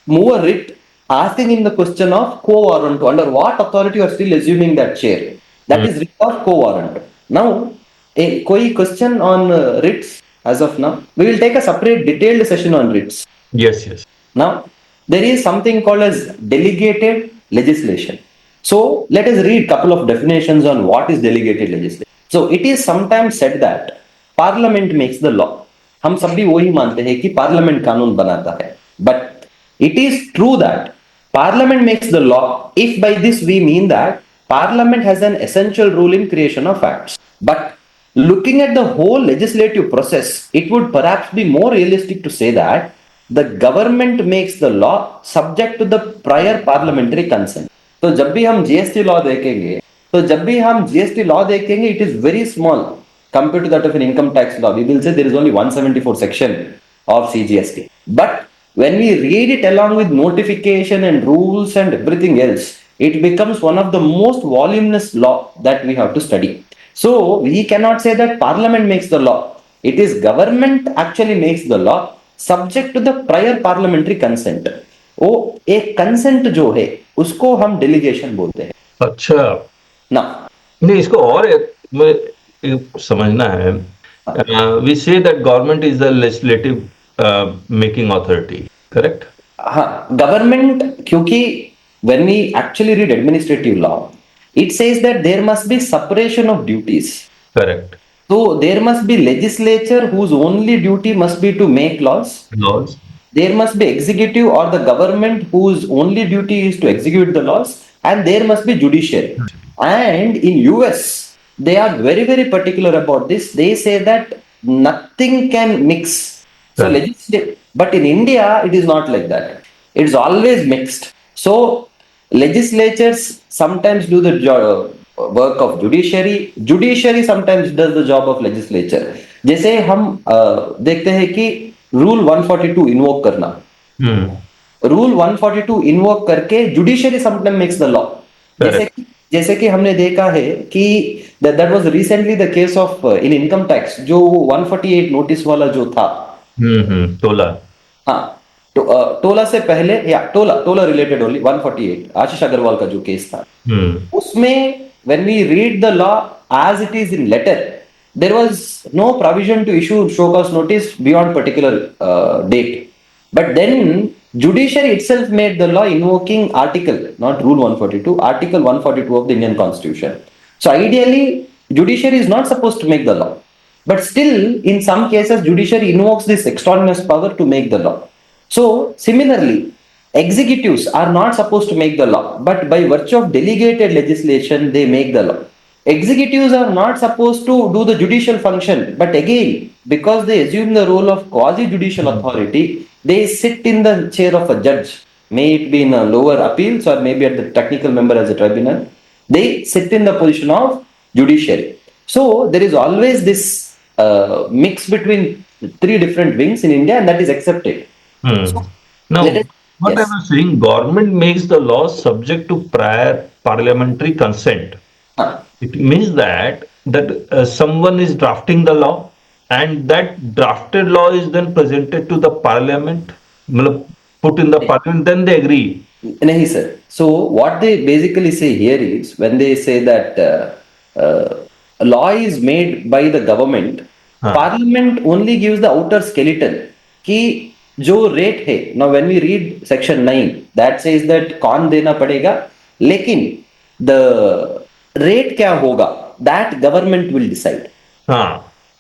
Speaker 2: move a writ asking him the question of quo warranto, under what authority you are still assuming that chair. That is writ of quo warranto. Now, koi question on writs as of now? We will take a separate detailed session on writs.
Speaker 1: Yes, yes.
Speaker 2: Now, there is something called as delegated legislation. So, let us read a couple of definitions on what is delegated legislation. So, it is sometimes said that parliament makes the law. हम सब भी वही मानते हैं कि parliament कानून बनाता है. But it is true that parliament makes the law if by this we mean that parliament has an essential role in creation of acts. But looking at the whole legislative process, it would perhaps be more realistic to say that the government makes the law subject to the prior parliamentary consent. तो जब भी हम GST law देखेंगे, it is very small compared to that of an income tax law. We will say there is only 174 section of CGST. But when we read it along with notification and rules and everything else, it becomes one of the most voluminous law that we have to study. So we cannot say that parliament makes the law. It is government actually makes the law subject to the prior parliamentary consent. वो एक consent जो है उसको हम delegation बोलते हैं.
Speaker 1: अच्छा
Speaker 2: ना,
Speaker 1: नहीं, इसको और समझना है. We say that government is the legislative making authority, correct?
Speaker 2: हाँ, गवर्नमेंट, क्योंकि when we actually read administrative law, it says that there must be separation of duties.
Speaker 1: Correct.
Speaker 2: So there must be legislature whose only duty must be to make laws. There must be executive or the government whose only duty is to execute the laws, and there must be judiciary. And in US, they are very, very particular about this. They say that nothing can mix. So but in India, it is not like that. It's always mixed. So legislatures sometimes do the work of judiciary sometimes does the job of legislature. जैसे हम देखते हैं कि rule 142 invoke करना, rule 142 invoke करके judiciary sometime makes the law. जैसे कि हमने देखा है कि that was recently the case of in income tax, जो 148 नोटिस वाला जो था,
Speaker 1: टोला.
Speaker 2: हाँ, टोला से पहले, या टोला रिलेटेड ओनली 148 आशीष अग्रवाल का जो केस था, उसमें when we read the law as it is in letter, there was no provision to issue show cause notice beyond particular date. But then judiciary itself made the law invoking article, not rule 142, article 142 of the Indian Constitution. So ideally, judiciary is not supposed to make the law. But still, in some cases, judiciary invokes this extraordinary power to make the law. So similarly, executives are not supposed to make the law, but by virtue of delegated legislation, they make the law. Executives are not supposed to do the judicial function, but again, because they assume the role of quasi-judicial authority, they sit in the chair of a judge, may it be in a lower appeals or maybe at the technical member as a tribunal. They sit in the position of judiciary. So there is always this mix between three different wings in India, and that is accepted. So,
Speaker 1: Now,
Speaker 2: let us-
Speaker 1: what I
Speaker 2: yes.
Speaker 1: was saying, government makes the law subject to prior parliamentary consent.
Speaker 2: Ah,
Speaker 1: It means that someone is drafting the law, and that drafted law is then presented to the parliament, matlab, put in the parliament, then they agree.
Speaker 2: nahi sir. So what they basically say here is when they say that a law is made by the government, parliament only gives the outer skeleton. कि जो rate है, now when we read section 9, that says that कौन देना पड़ेगा, लेकिन the rate क्या होगा, that government will decide.
Speaker 1: हाँ,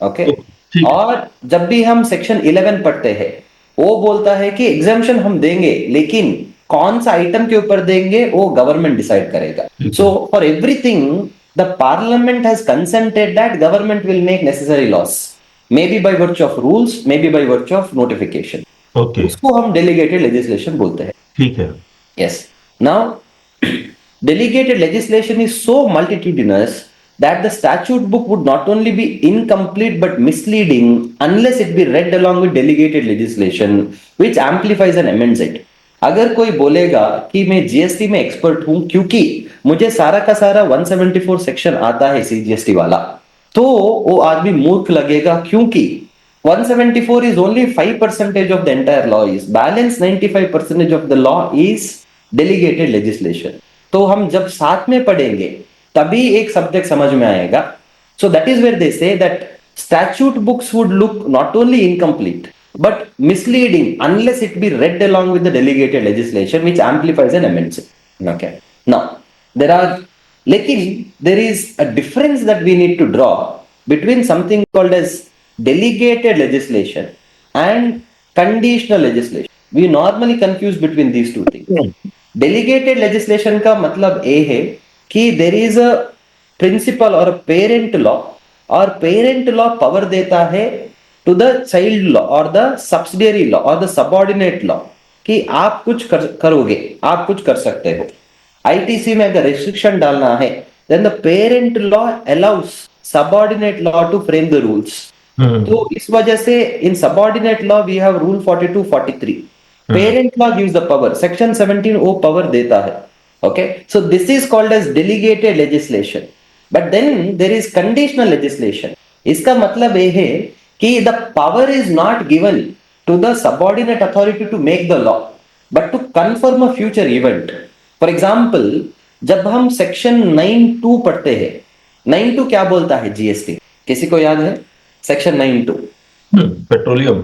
Speaker 2: ओके
Speaker 1: ठीक है।
Speaker 2: और जब भी हम सेक्शन 11 पढ़ते हैं, वो बोलता है कि एग्जाम्शन हम देंगे, लेकिन कौन सा आइटम के ऊपर देंगे वो गवर्नमेंट डिसाइड करेगा. So for everything the parliament has consented that government will make necessary loss, may be by virtue of rules, may be by virtue of notification.
Speaker 1: Okay,
Speaker 2: उसको हम डेलीगेटेड लेजिस्लेशन बोलते हैं.
Speaker 1: ठीक है.
Speaker 2: Yes. Now, delegated legislation is so multitudinous that the statute book would not only be incomplete but misleading unless it be read along with delegated legislation, which amplifies and amends it. अगर कोई बोलेगा कि मैं GST में expert हूं क्योंकि मुझे सारा का सारा 174 सेक्शन आता है सीजीएसटी वाला, तो वो आदमी मूर्ख लगेगा, क्योंकि 174 is only 5% of the entire law is. Balance 95% of the law is delegated legislation. तो हम जब साथ में पढ़ेंगे तभी एक सब्जेक्ट समझ में आएगा. So that is where they say that statute books would look not only incomplete but misleading unless it be read along with the delegated legislation, which amplifies and amends it. Okay. Now लेकिन there is a difference that we need to draw between something called as delegated legislation and conditional legislation. We normally confuse between these two things. Delegated legislation का मतलब ये है कि there is a principle or a parent law, और parent law power देता है to the child law or the subsidiary law or the subordinate law कि आप कुछ करोगे, आप कुछ कर सकते हो. ITC में अगर restriction डालना है, then the parent law allows subordinate law to frame the rules. तो इस वजह से in subordinate law we have rule 42-43. Parent law gives the power. Section 17 वो power देता है. Okay, so this is called as delegated legislation. But then there is conditional legislation. इसका मतलब ये है कि the power is not given to the subordinate authority to make the law, but to confirm a future event. For example, जब हम section 9(2) पढ़ते हैं, 9(2) क्या बोलता है जीएसटी? किसी को याद है? Section 9(2)
Speaker 1: petroleum.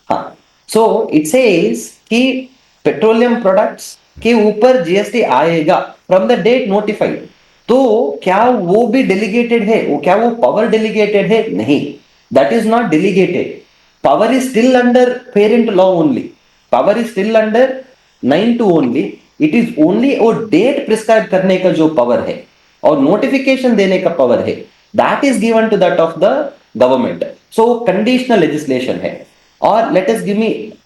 Speaker 2: हाँ, so it says कि पेट्रोलियम प्रोडक्ट्स के ऊपर जीएसटी आएगा फ्रॉम द डेट नोटिफाइड. तो क्या वो भी डेलीगेटेड है? वो क्या वो पावर डेलीगेटेड है? नहीं, that is not delegated. Power is still under parent law only. Power is still under 9(2) only. It is only वो डेट प्रिस्क्राइब करने का जो पावर है और नोटिफिकेशन देने का पावर है, that is given to that of the government. So conditional legislation है. Or let us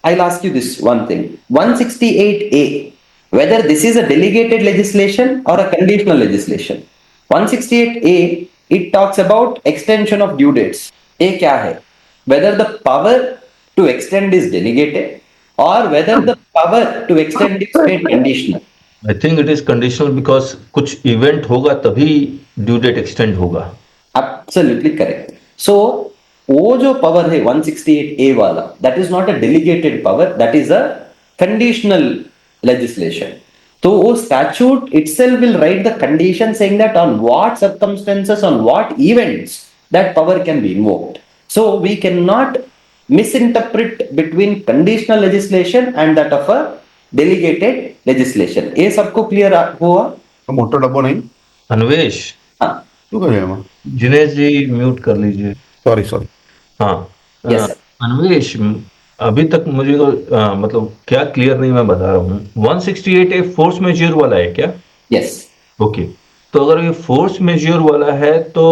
Speaker 2: I'll ask you this one thing. 168A, whether this is a delegated legislation or a conditional legislation. 168A, it talks about extension of due dates. A क्या है? Whether the power to extend is delegated or whether the power to extend is made conditional.
Speaker 1: I think it is conditional because कुछ event होगा तभी due date extend होगा.
Speaker 2: Absolutely correct. So वो जो power है 168A वाला, that is not a delegated power, that is a conditional legislation. तो वो statute itself will write the condition saying that on what circumstances, on what events that power can be invoked. So we cannot misinterpret between conditional legislation and that of a delegated legislation. ये सबको clear हुआ?
Speaker 3: मोटा डब्बा नहीं
Speaker 1: अन्वेष,
Speaker 2: हाँ,
Speaker 3: क्यों कर रहे हैं?
Speaker 1: जिनेश जी म्यूट कर लीजिए।
Speaker 3: Sorry sorry.
Speaker 1: हाँ,
Speaker 2: Yes, sir.
Speaker 1: अन्वेष, अभी तक मुझे मतलब क्या क्लियर नहीं, मैं बता रहा हूँ। 168 ए फोर्स मेजर वाला है क्या?
Speaker 2: Yes.
Speaker 1: ओके, तो अगर ये फोर्स मेजर वाला है तो,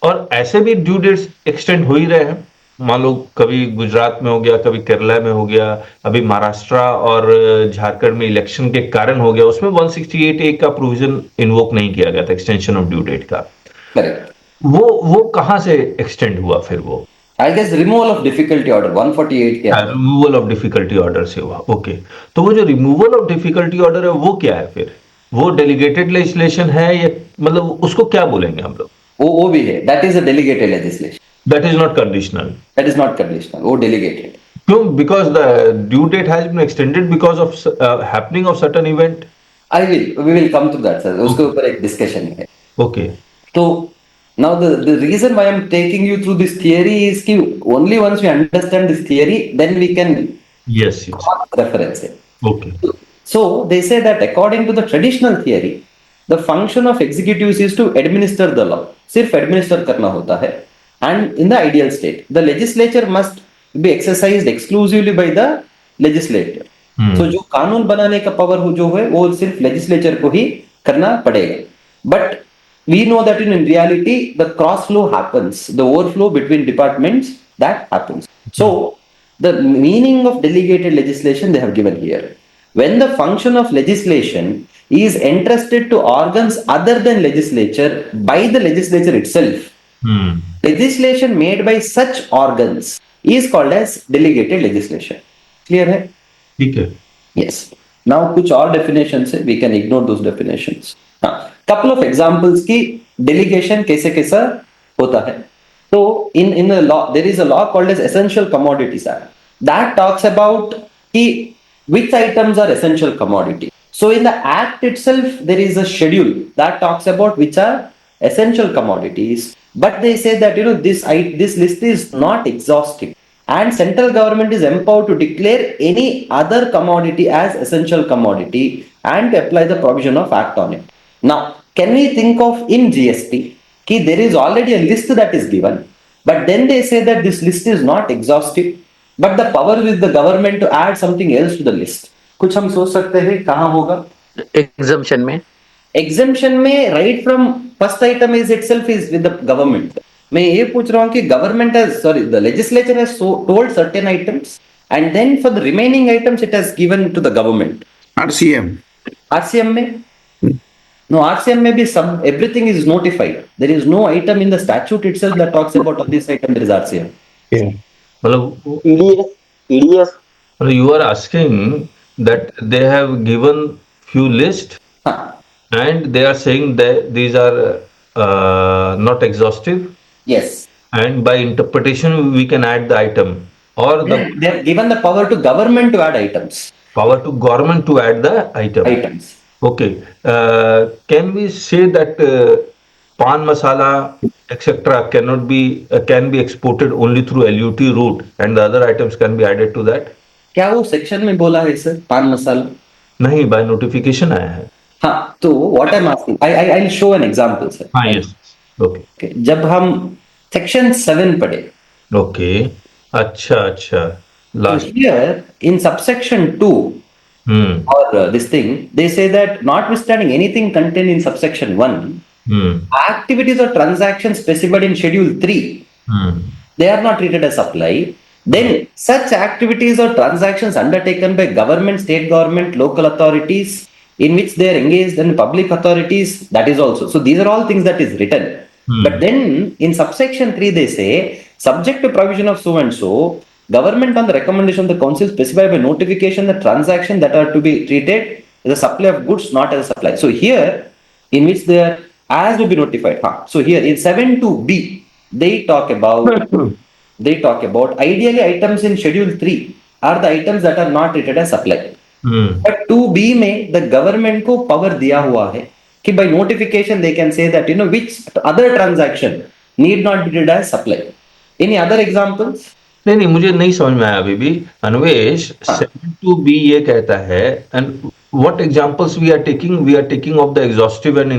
Speaker 1: और ऐसे भी ड्यू डेट्स एक्सटेंड हो ही रहे हैं, मान लो कभी गुजरात में हो गया, कभी केरला में हो गया, अभी महाराष्ट्र और झारखंड में इलेक्शन के कारण हो गया, उसमें 168 ए का प्रोविजन इन्वोक नहीं किया गया था, एक्सटेंशन ऑफ ड्यू डेट का।
Speaker 2: Correct.
Speaker 1: वो कहां से एक्सटेंड हुआ फिर? वो
Speaker 2: I guess removal of difficulty order 148 क्या है?
Speaker 1: रिमूवल ऑफ डिफिकल्टी ऑर्डर से हुआ। ओके, तो वो जो रिमूवल ऑफ डिफिकल्टी ऑर्डर है वो क्या है फिर? वो डेलीगेटेड लेजिस्लेशन है या मतलब उसको क्या बोलेंगे हम लोग?
Speaker 2: वो भी है, that is a delegated legislation.
Speaker 1: That is not conditional.
Speaker 2: That is not conditional. वो delegated.
Speaker 1: क्यों? Because the due date has been extended because of happening of certain event.
Speaker 2: We will come to that, sir. उसके ऊपर एक discussion है।
Speaker 1: Okay,
Speaker 2: तो now the reason why I'm taking you through this theory is कि only once we understand this theory, then we can
Speaker 1: yes yes,
Speaker 2: reference it.
Speaker 1: Okay,
Speaker 2: So they say that according to the traditional theory, the function of executives is to administer the law. सिर्फ administer करना होता है. And in the ideal state, the legislature must be exercised exclusively by the legislature. So जो कानून बनाने का power हो जो है वो सिर्फ legislature को ही करना पड़ेगा. But we know that in reality the cross flow happens, the overflow between departments that happens. So the meaning of delegated legislation they have given here. When the function of legislation is entrusted to organs other than legislature by the legislature itself, legislation made by such organs is called as delegated legislation. Clear है?
Speaker 1: ठीक है।
Speaker 2: Yes. Now कुछ और definitions है, we can ignore those definitions. हाँ, couple of examples की delegation कैसे कैसा होता है। तो in the law there is a law called as Essential Commodities Act that talks about कि which items are essential commodity. So in the act itself there is a schedule that talks about which are essential commodities, but they say that this list is not exhaustive and central government is empowered to declare any other commodity as essential commodity and to apply the provision of act on it. Now can we think of in GST कि there is already a list that is given, but then they say that this list is not exhaustive, but the power with the government to add something else to the list. कुछ हम सोच सकते हैं कहाँ होगा?
Speaker 4: exemption में
Speaker 2: Exemption में right from first item is itself is with the government. मैं ये पूछ रहा हूँ कि government has, the legislature has told certain items and then for the remaining items it has given to the government.
Speaker 3: RCM.
Speaker 2: RCM में no, RCM में भी everything is notified. There is no item in the statute itself that talks about on this item there is RCM.
Speaker 3: Yeah.
Speaker 1: मतलब
Speaker 5: EDF
Speaker 1: you are asking that they have given few list
Speaker 2: हाँ.
Speaker 1: and they are saying that these are not exhaustive,
Speaker 2: Yes.
Speaker 1: and by interpretation we can add the item, or the
Speaker 2: They have given the power to government to add items.
Speaker 1: power to government to add the item.
Speaker 2: Items.
Speaker 1: Okay, can we say that pan masala etc. cannot be can be exported only through LUT route and the other items can be added to that?
Speaker 2: क्या वो section में बोला है sir पान मसाला?
Speaker 1: नहीं, by notification आया है।
Speaker 2: हाँ, तो what I'm asking, I'll show an example sir.
Speaker 1: हाँ, yes, okay,
Speaker 2: Okay, जब हम section 7 पढ़े,
Speaker 1: okay, अच्छा,
Speaker 2: so
Speaker 1: last,
Speaker 2: here in subsection 2 or this thing, they say that notwithstanding anything contained in subsection 1, activities or transactions specified in schedule 3, they are not treated as supply. Then such activities or transactions undertaken by government, state government, local authorities in which they are engaged and public authorities, that is also. So these are all things that is written. But then in subsection 3 they say subject to provision of so and so, government on the recommendation of the council specify by notification the transaction that are to be treated as a supply of goods, not as a supply. So here in which they are as to be notified. So here in 7(2)(b) they talk about ideally items in schedule 3 are the items that are not treated as supply. But 2(b) में the government को power दिया हुआ है कि by notification they can say that which other transaction need not be treated as supply. Any other examples?
Speaker 1: नहीं नहीं, मुझे नहीं समझ में आया अभी भी अन्वेश। 72B ये कहता है, and what examples we are taking of the exhaustive and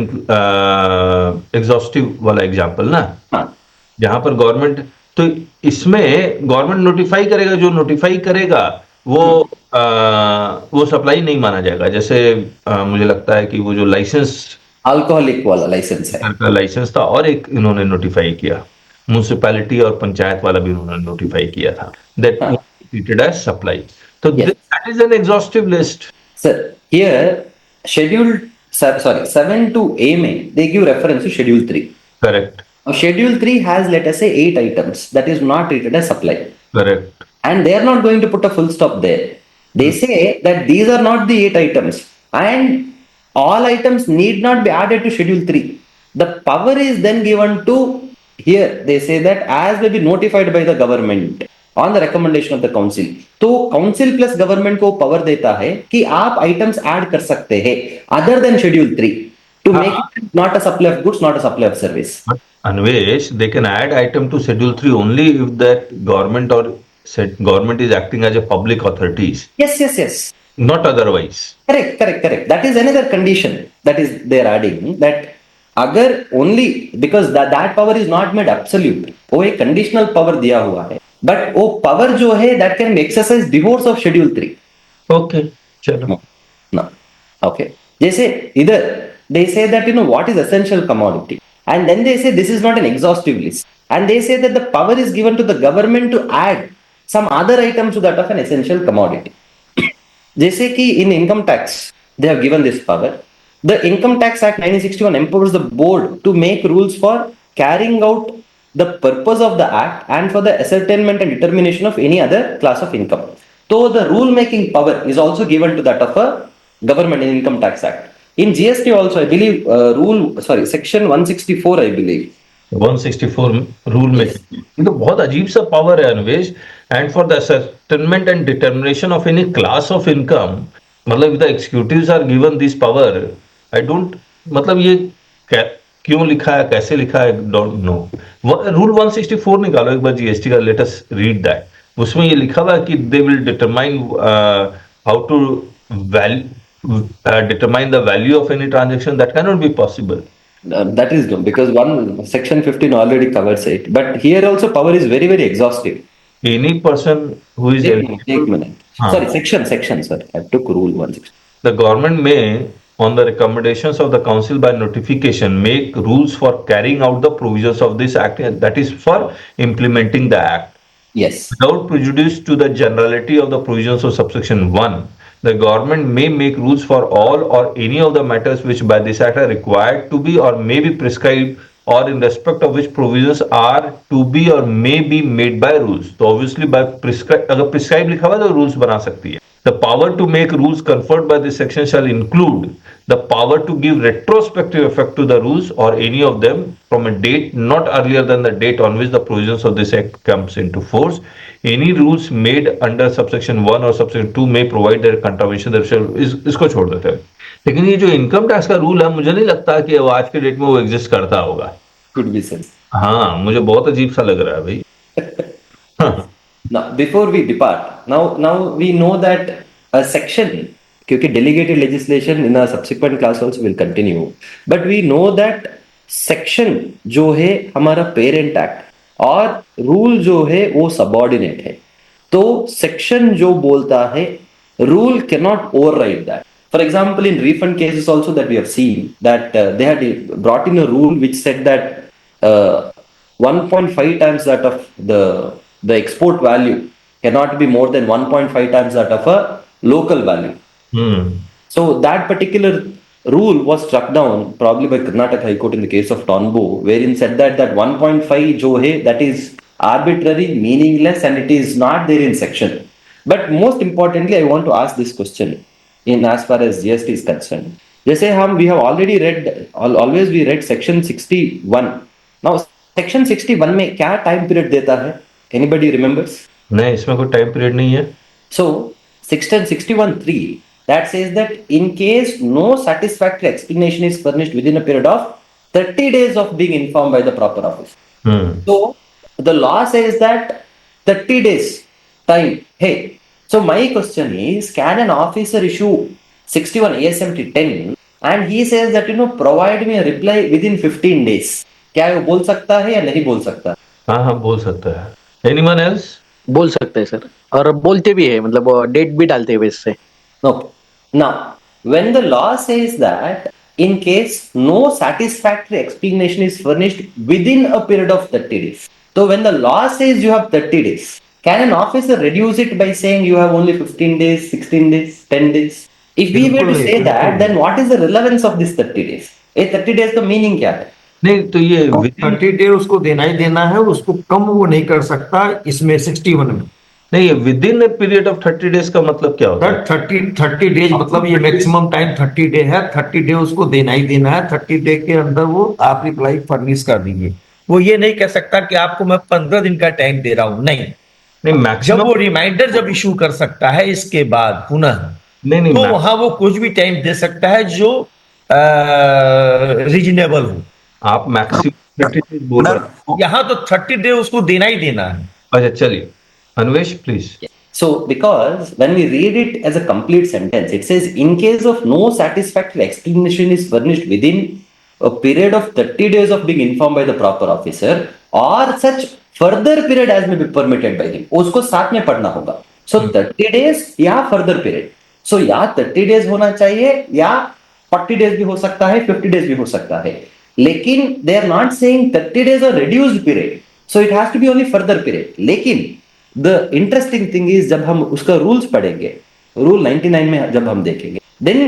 Speaker 1: exhaustive वाला एग्जांपल ना,
Speaker 2: हाँ,
Speaker 1: जहां पर गवर्नमेंट, तो इसमें गवर्नमेंट नोटिफाई करेगा, जो नोटिफाई करेगा वो सप्लाई नहीं माना जाएगा। जैसे मुझे लगता है कि वो जो लाइसेंस,
Speaker 2: अल्कोहलिक वाला लाइसेंस है,
Speaker 1: का लाइसेंस था, और एक इन्होंने नोटिफाई किया, म्युनिसिपैलिटी और पंचायत वाला भी उन्होंने नोटिफाई किया था, दैट ट्रीटेड एज सप्लाई। तो that is an exhaustive list.
Speaker 2: sir. Here schedule 7 to A में they give reference to schedule 3.
Speaker 1: Correct
Speaker 2: Now schedule 3 has, let us say, 8 items that is not treated as supply,
Speaker 1: correct
Speaker 2: and they are not going to put a full stop there. They say that these are not the 8 items, and all items need not be added to schedule 3. The power is then given to, here they say that as may be notified by the government on the recommendation of the council. तो council plus government को power देता है कि आप items add कर सकते हैं other than schedule 3 to make it not a supply of goods, not a supply of service.
Speaker 1: Anvesh, they can add item to schedule 3 only if that government is acting as a public authorities,
Speaker 2: Yes.
Speaker 1: not otherwise.
Speaker 2: Correct. That is another condition that is they're adding, that अगर only because that power is not made absolute, वो एक conditional power दिया हुआ है, but वो power जो है that can be exercised divorce of schedule 3.
Speaker 1: Okay, चलो।
Speaker 2: No. Okay. जैसे इधर they say that what is essential commodity, and then they say this is not an exhaustive list, and they say that the power is given to the government to add some other items to that of an essential commodity. जैसे कि in income tax they have given this power. The Income Tax Act 1961 empowers the board to make rules for carrying out the purpose of the act and for the ascertainment and determination of any other class of income. So the rule making power is also given to that of a government in Income Tax Act. In GST also, I believe, section 164, I believe.
Speaker 1: 164 rule में ये तो बहुत अजीब सा power है Anvesh. And for the ascertainment and determination of any class of income, मतलब the executives are given this power. I don't, मतलब ये क्यों लिखा है, कैसे लिखा है, डोंट नो। रूल 164 निकालो एक बार जीएसटी का, लेट अस रीड दैट। उसमें ये लिखा हुआ है कि they will determine how to determine the value of any transaction. That cannot be possible.
Speaker 2: That is no, because section 15 already covers it. But here also power is very, very exhaustive.
Speaker 1: Any person who is
Speaker 2: Take minute. Sorry, section. Sorry, I took rule 160.
Speaker 1: The government may, on the recommendations of the council by notification, make rules for carrying out the provisions of this act, that is for implementing the act.
Speaker 2: Yes.
Speaker 1: Without prejudice to the generality of the provisions of subsection 1, the government may make rules for all or any of the matters which by this act are required to be or may be prescribed, or in respect of which provisions are to be or may be made by rules. So obviously by prescribe, अगर prescribe लिखा हुआ तो rules बना सकती है। The power to make rules conferred by this section shall include the power to give retrospective effect to the rules or any of them from a date not earlier than the date on which the provisions of this act comes into force. Any rules made under subsection 1 or subsection 2 may provide their contravention that shall, इसको छोड़ देते हैं। लेकिन ये जो income tax का rule है, मुझे नहीं लगता कि वो आज के डेट में वो एग्जिस्ट करता होगा।
Speaker 2: Could be sense.
Speaker 1: हाँ, मुझे बहुत अजीब सा लग रहा है भाई।
Speaker 2: Now, before we depart, now we know that a section, क्योंकि delegated legislation in a subsequent class also will continue, but we know that section जो है हमारा parent act और rule जो है वो subordinate है। तो section जो बोलता है, rule cannot override that. For example, in refund cases also that we have seen that they had brought in a rule which said that 1.5 times that of the export value cannot be more than 1.5 times that of a local value. So that particular rule was struck down probably by Karnataka High Court in the case of Tonbo, wherein said that 1.5 jo hai, that is arbitrary, meaningless, and it is not there in section. But most importantly, I want to ask this question in as far as GST is concerned. जैसे we have already read, always we read section 61. Now section 61 में क्या time period देता है? Anybody remembers?
Speaker 1: नहीं, इसमें कोई time period नहीं है।
Speaker 2: So section 61(3) that says that in case no satisfactory explanation is furnished within a period of 30 days of being informed by the proper office. So the law says that 30 days time. Hey, so my question is, can an officer issue 61 ASMT 10 and he says that provide me a reply within 15 days? क्या वो बोल सकता है या नहीं बोल सकता?
Speaker 1: हाँ हाँ बोल सकता है। Anyone else?
Speaker 4: बोल सकते हैं सर, और बोलते भी है, मतलब डेट भी डालते हैं वैसे।
Speaker 2: No. Now, when the law says that in case no satisfactory explanation is furnished within a period of 30 days. So when the law says you have 30 days, can an officer reduce it by saying you have only 15 days, 16 days, 10 days? If we were to say that, then what is the relevance of this 30 days? ये 30 days का meaning क्या है?
Speaker 1: नहीं तो ये within-
Speaker 5: 30 day उसको देना ही देना है, उसको कम वो नहीं कर सकता इसमें 61 में।
Speaker 1: नहीं, with in a period of 30 days का मतलब क्या होता है?
Speaker 5: 30 डेज मतलब ये मैक्सिमम टाइम 30 डे है, 30 डे उसको देना ही देना है। 30 डे के अंदर वो आप रिप्लाई फर्निश कर दीजिए। वो ये नहीं कह सकता कि आपको मैं 15 दिन का टाइम दे रहा हूं, नहीं।
Speaker 1: नहीं
Speaker 5: जब
Speaker 1: मैक्सिमम
Speaker 5: वो रिमाइंडर जब इशू कर सकता है इसके बाद पुनः,
Speaker 1: नहीं
Speaker 5: तो वहां वो कुछ भी टाइम दे सकता है जो रीजनेबल हो।
Speaker 1: आप मैक्सिमम 30 डेज बोल रहे हैं।
Speaker 5: यहाँ तो 30 डे उसको देना ही देना है।
Speaker 1: अच्छा चलिए Anvesh please.
Speaker 2: So, because when we read it as a complete sentence, it says, in case of no satisfactory explanation is furnished within a period of 30 days of being informed by the proper officer, or such further period as may be permitted by him. उसको साथ में पढ़ना होगा। So, 30 days या further period. So, या 30 days होना चाहिए या 40 days भी हो सकता है, 50 days भी हो सकता है। लेकिन they are not saying 30 days or reduced period. So, it has to be only further period. लेकिन the interesting thing is जब हम उसका rules पढ़ेंगे, rule 99 में जब हम देखेंगे, then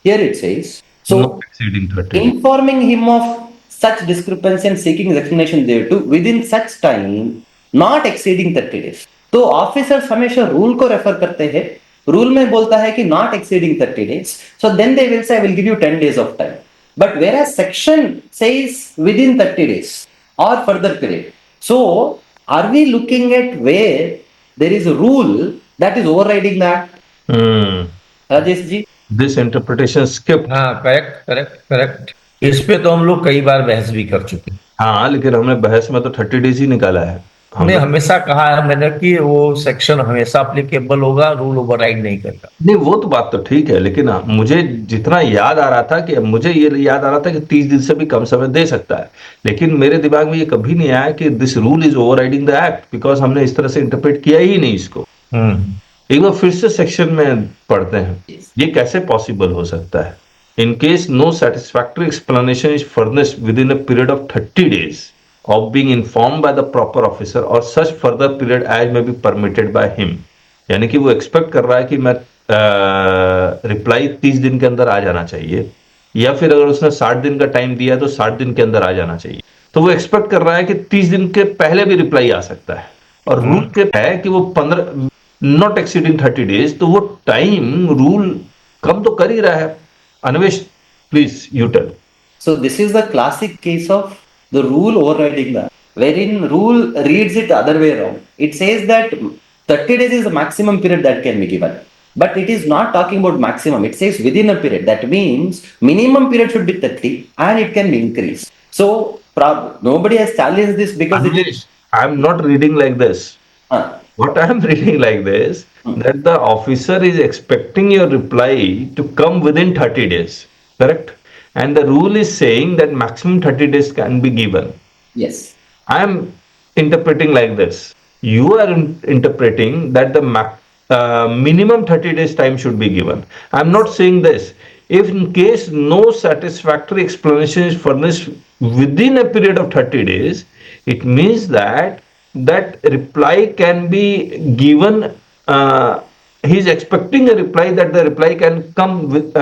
Speaker 2: here it says, so
Speaker 1: Not exceeding 30 days.
Speaker 2: informing him of such discrepancy and seeking his explanation thereto within such time not exceeding 30 days. तो ऑफिसर्स हमेशा रूल को रेफर करते हैं। रूल में बोलता है कि not exceeding 30 days. So then they will say I will give you 10 days of time. But whereas section says within 30 days or further period. So are we looking at where there is a rule that is overriding that? Rajesh ji,
Speaker 1: This interpretation skipped.
Speaker 5: हाँ, correct. इस पे तो हम लोग कई बार बहस भी कर चुके हैं।
Speaker 1: हाँ लेकिन हमने बहस में तो 30 डेज ही निकाला है।
Speaker 5: हमने हमेशा कहा है मैंने कि वो सेक्शन हमेशा अप्लीकेबल होगा, रूल ओवरराइड नहीं करेगा।
Speaker 1: नहीं वो तो बात तो ठीक है, लेकिन मुझे जितना याद आ रहा था कि मुझे ये याद आ रहा था कि 30 दिन से भी कम समय दे सकता है, लेकिन मेरे दिमाग में ये कभी नहीं आया कि this rule is overriding the act, because हमने इस तरह से इंटरप्रेट किया ही नहीं इसको। एक बार फिर से सेक्शन में पढ़ते हैं, ये कैसे पॉसिबल हो सकता है? In case no satisfactory explanation is furnished within a period of 30 days of being informed by the proper officer or such further period as may be permitted by him. यानी कि वो expect कर रहा है कि मैं reply 30 दिन के अंदर आ जाना चाहिए, या फिर अगर उसने 60 दिन का टाइम दिया तो 60 दिन के अंदर आ जाना चाहिए। तो वो एक्सपेक्ट कर रहा है कि 30 दिन के पहले भी रिप्लाई आ सकता है, और रूल के है कि वो 15 नॉट एक्सीडिंग 30 days, तो वो टाइम रूल कम तो कर ही रहा है। Anvesh please you tell.
Speaker 2: so this is the classic case of the rule overriding that, wherein rule reads it the other way around. It says that 30 days is the maximum period that can be given, but it is not talking about maximum. It says within a period. That means minimum period should be 30 and it can be increased. So nobody has challenged this because it is.
Speaker 1: I am not reading like this. What I am reading like this, that the officer is expecting your reply to come within 30 days, correct? And the rule is saying that maximum 30 days can be given.
Speaker 2: Yes.
Speaker 1: I am interpreting like this. You are interpreting that the minimum 30 days time should be given. I am not saying this. If in case no satisfactory explanation is furnished within a period of 30 days, it means that reply can be given. He is expecting a reply that the reply can come with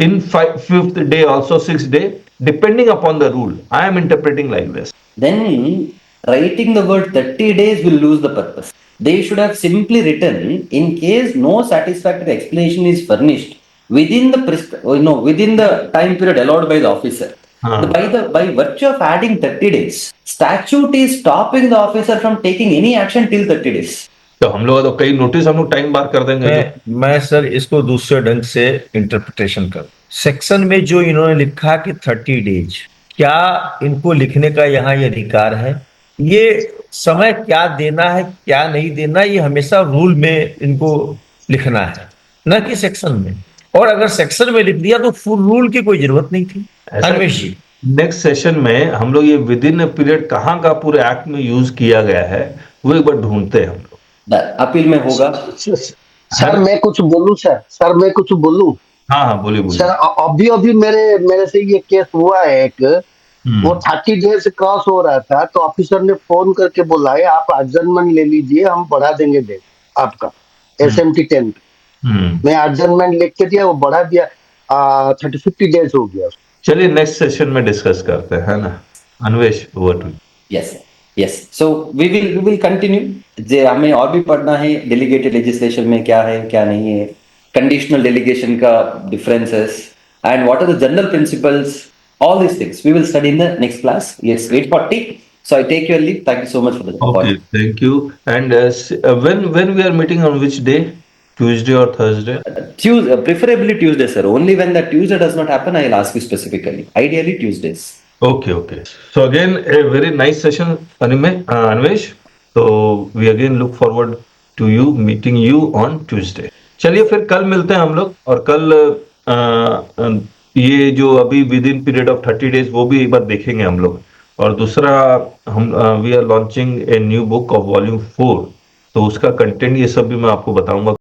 Speaker 1: in 5th day, also 6th day, depending upon the rule. I am interpreting like this.
Speaker 2: Then writing the word 30 days will lose the purpose. They should have simply written, in case no satisfactory explanation is furnished within the time period allowed by the officer. By virtue of adding 30 days, statute is stopping the officer from taking any action till 30 days.
Speaker 1: तो हम लोग तो कई notice हम लोग time बार कर देंगे।
Speaker 5: मैं सर इसको दूसरे ढंग से इंटरप्रिटेशन कर, सेक्शन में जो इन्होंने लिखा कि 30 डेज, क्या इनको लिखने का यहाँ ये अधिकार है, ये समय क्या देना है क्या नहीं देना, ये हमेशा रूल में इनको लिखना है, न कि सेक्शन में। और अगर सेक्शन में लिख दिया तो फुल रूल की कोई जरूरत नहीं थी। अन्वेष जी,
Speaker 1: नेक्स्ट सेशन में हम लोग ये विद इन पीरियड कहाँ का पूरे एक्ट में यूज किया गया है वो एक बार ढूंढते हैं हम लोग।
Speaker 2: अपील में होगा।
Speaker 6: सर मैं कुछ बोलूं सर मैं कुछ बोलूं।
Speaker 1: हाँ हाँ बोलिए बोलिए।
Speaker 6: सर अभी मेरे से ये केस हुआ है एक, वो 30 डेज क्रॉस हो रहा था तो ऑफिसर ने फोन करके बोला है आप एडजर्नमेंट ले लीजिए, हम बढ़ा देंगे डेट आपका SMT 10। मैं एडजर्नमेंट लिख के दिया, वो बढ़ा दिया 30-50 डेज हो गया।
Speaker 1: चलिए नेक्स्ट सेशन में डिस्कस करते हैं, है ना Anvesh, over to.
Speaker 2: Yes so we will continue. जे हमें और भी पढ़ना है डेलीगेटेड लेजिस्लेशन में क्या है क्या नहीं है, कंडीशनल डेलीगेशन का differences and what are the general principles, all these things we will study in the next class. Yes, 8:40. So I take your leave. Thank you so much for the
Speaker 1: Okay, thank you. And when we are meeting on which day? Tuesday or Thursday?
Speaker 2: Tuesday, preferably Tuesday, sir. Only when that Tuesday does not happen, I'll ask you specifically. Ideally Tuesdays.
Speaker 1: Okay. So again, a very nice session, Anvesh. So we again look forward to you meeting you on Tuesday. चलिए फिर कल मिलते हैं हम लोग, और कल ये जो अभी with in period of 30 days वो भी एक बार देखेंगे हम लोग। और दूसरा हम we are launching a new book of volume 4, तो उसका कंटेंट ये सब भी मैं आपको बताऊंगा।